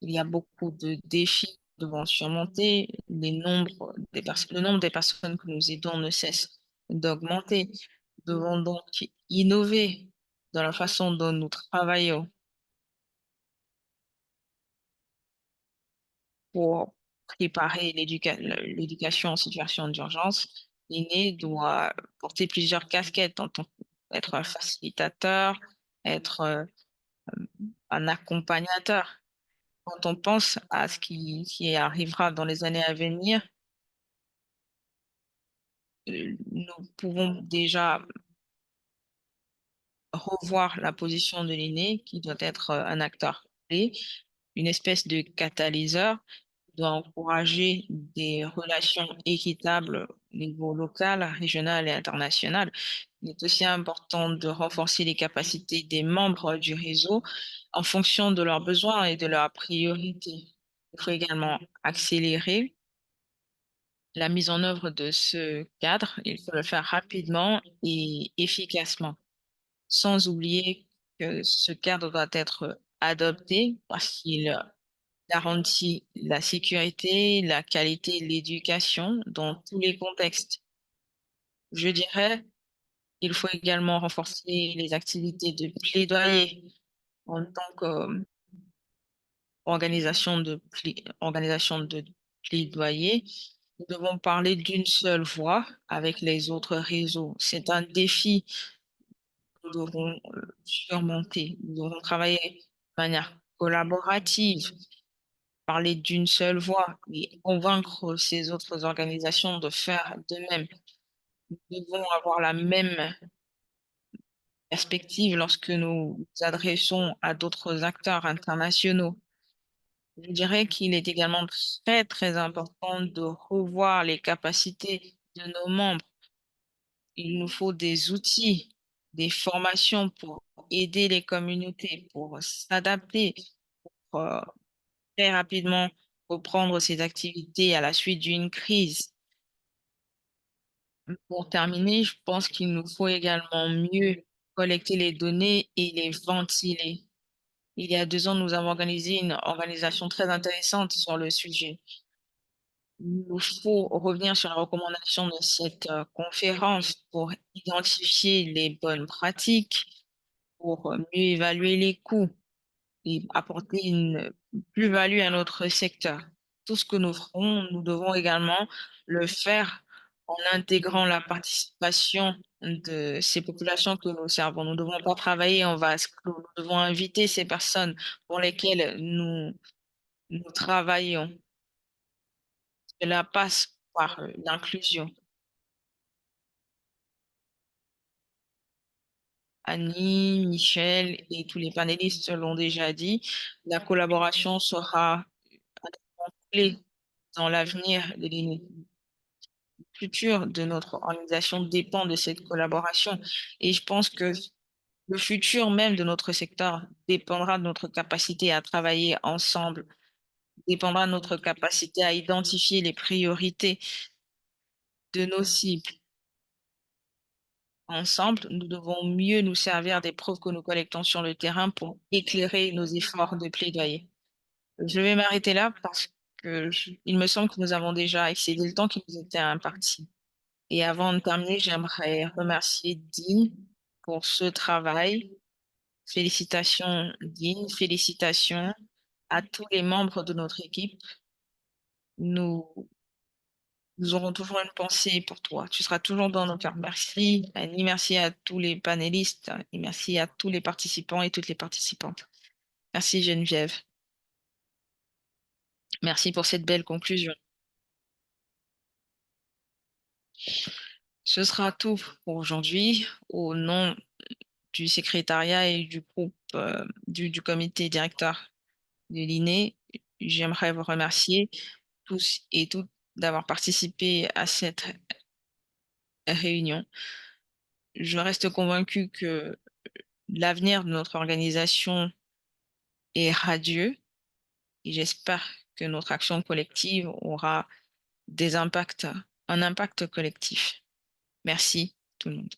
Speaker 2: Il y a beaucoup de défis devons surmonter. Le nombre des personnes que nous aidons ne cesse d'augmenter. Nous devons donc innover dans la façon dont nous travaillons pour préparer l'éducation en situation d'urgence. L'aîné doit porter plusieurs casquettes en tant qu'être un facilitateur, être un accompagnateur. Quand on pense à ce qui arrivera dans les années à venir, nous pouvons déjà revoir la position de l'aîné qui doit être un acteur clé, une espèce de catalyseur, doit encourager des relations équitables au niveau local, régional et international. Il est aussi important de renforcer les capacités des membres du réseau en fonction de leurs besoins et de leurs priorités. Il faut également accélérer la mise en œuvre de ce cadre. Il faut le faire rapidement et efficacement, sans oublier que ce cadre doit être adopté parce qu'il garantit la sécurité, la qualité de l'éducation dans tous les contextes. Je dirais qu'il faut également renforcer les activités de plaidoyer en tant organisation de plaidoyer. Nous devons parler d'une seule voix avec les autres réseaux. C'est un défi que nous devrons surmonter. Nous devons travailler de manière collaborative, parler d'une seule voix et convaincre ces autres organisations de faire de même. Nous devons avoir la même perspective lorsque nous nous adressons à d'autres acteurs internationaux. Je dirais qu'il est également très, très important de revoir les capacités de nos membres. Il nous faut des outils, des formations pour aider les communautés, pour s'adapter, pour très rapidement reprendre ces activités à la suite d'une crise. Pour terminer, je pense qu'il nous faut également mieux collecter les données et les ventiler. Il y a 2 ans, nous avons organisé une organisation très intéressante sur le sujet. Il nous faut revenir sur la recommandation de cette conférence pour identifier les bonnes pratiques, pour mieux évaluer les coûts et apporter une plus-value à notre secteur. Tout ce que nous ferons, nous devons également le faire en intégrant la participation de ces populations que nous servons. Nous ne devons pas travailler en vase clos. Nous devons inviter ces personnes pour lesquelles nous travaillons. Cela passe par l'inclusion. Annie, Michel et tous les panélistes l'ont déjà dit, la collaboration sera clé dans l'avenir de futur de notre organisation dépend de cette collaboration. Et je pense que le futur même de notre secteur dépendra de notre capacité à travailler ensemble, dépendra de notre capacité à identifier les priorités de nos cibles. Ensemble, nous devons mieux nous servir des preuves que nous collectons sur le terrain pour éclairer nos efforts de plaidoyer. Je vais m'arrêter là parce que il me semble que nous avons déjà excédé le temps qui nous était imparti. Et avant de terminer, j'aimerais remercier Dean pour ce travail. Félicitations Dean, félicitations à tous les membres de notre équipe. Nous, nous aurons toujours une pensée pour toi. Tu seras toujours dans nos cœurs. Merci, Annie, merci à tous les panélistes et merci à tous les participants et toutes les participantes. Merci Geneviève. Merci pour cette belle conclusion. Ce sera tout pour aujourd'hui. Au nom du secrétariat et du groupe du comité directeur de l'INE, j'aimerais vous remercier tous et toutes d'avoir participé à cette réunion. Je reste convaincue que l'avenir de notre organisation est radieux et j'espère que notre action collective aura un impact collectif. Merci tout le monde.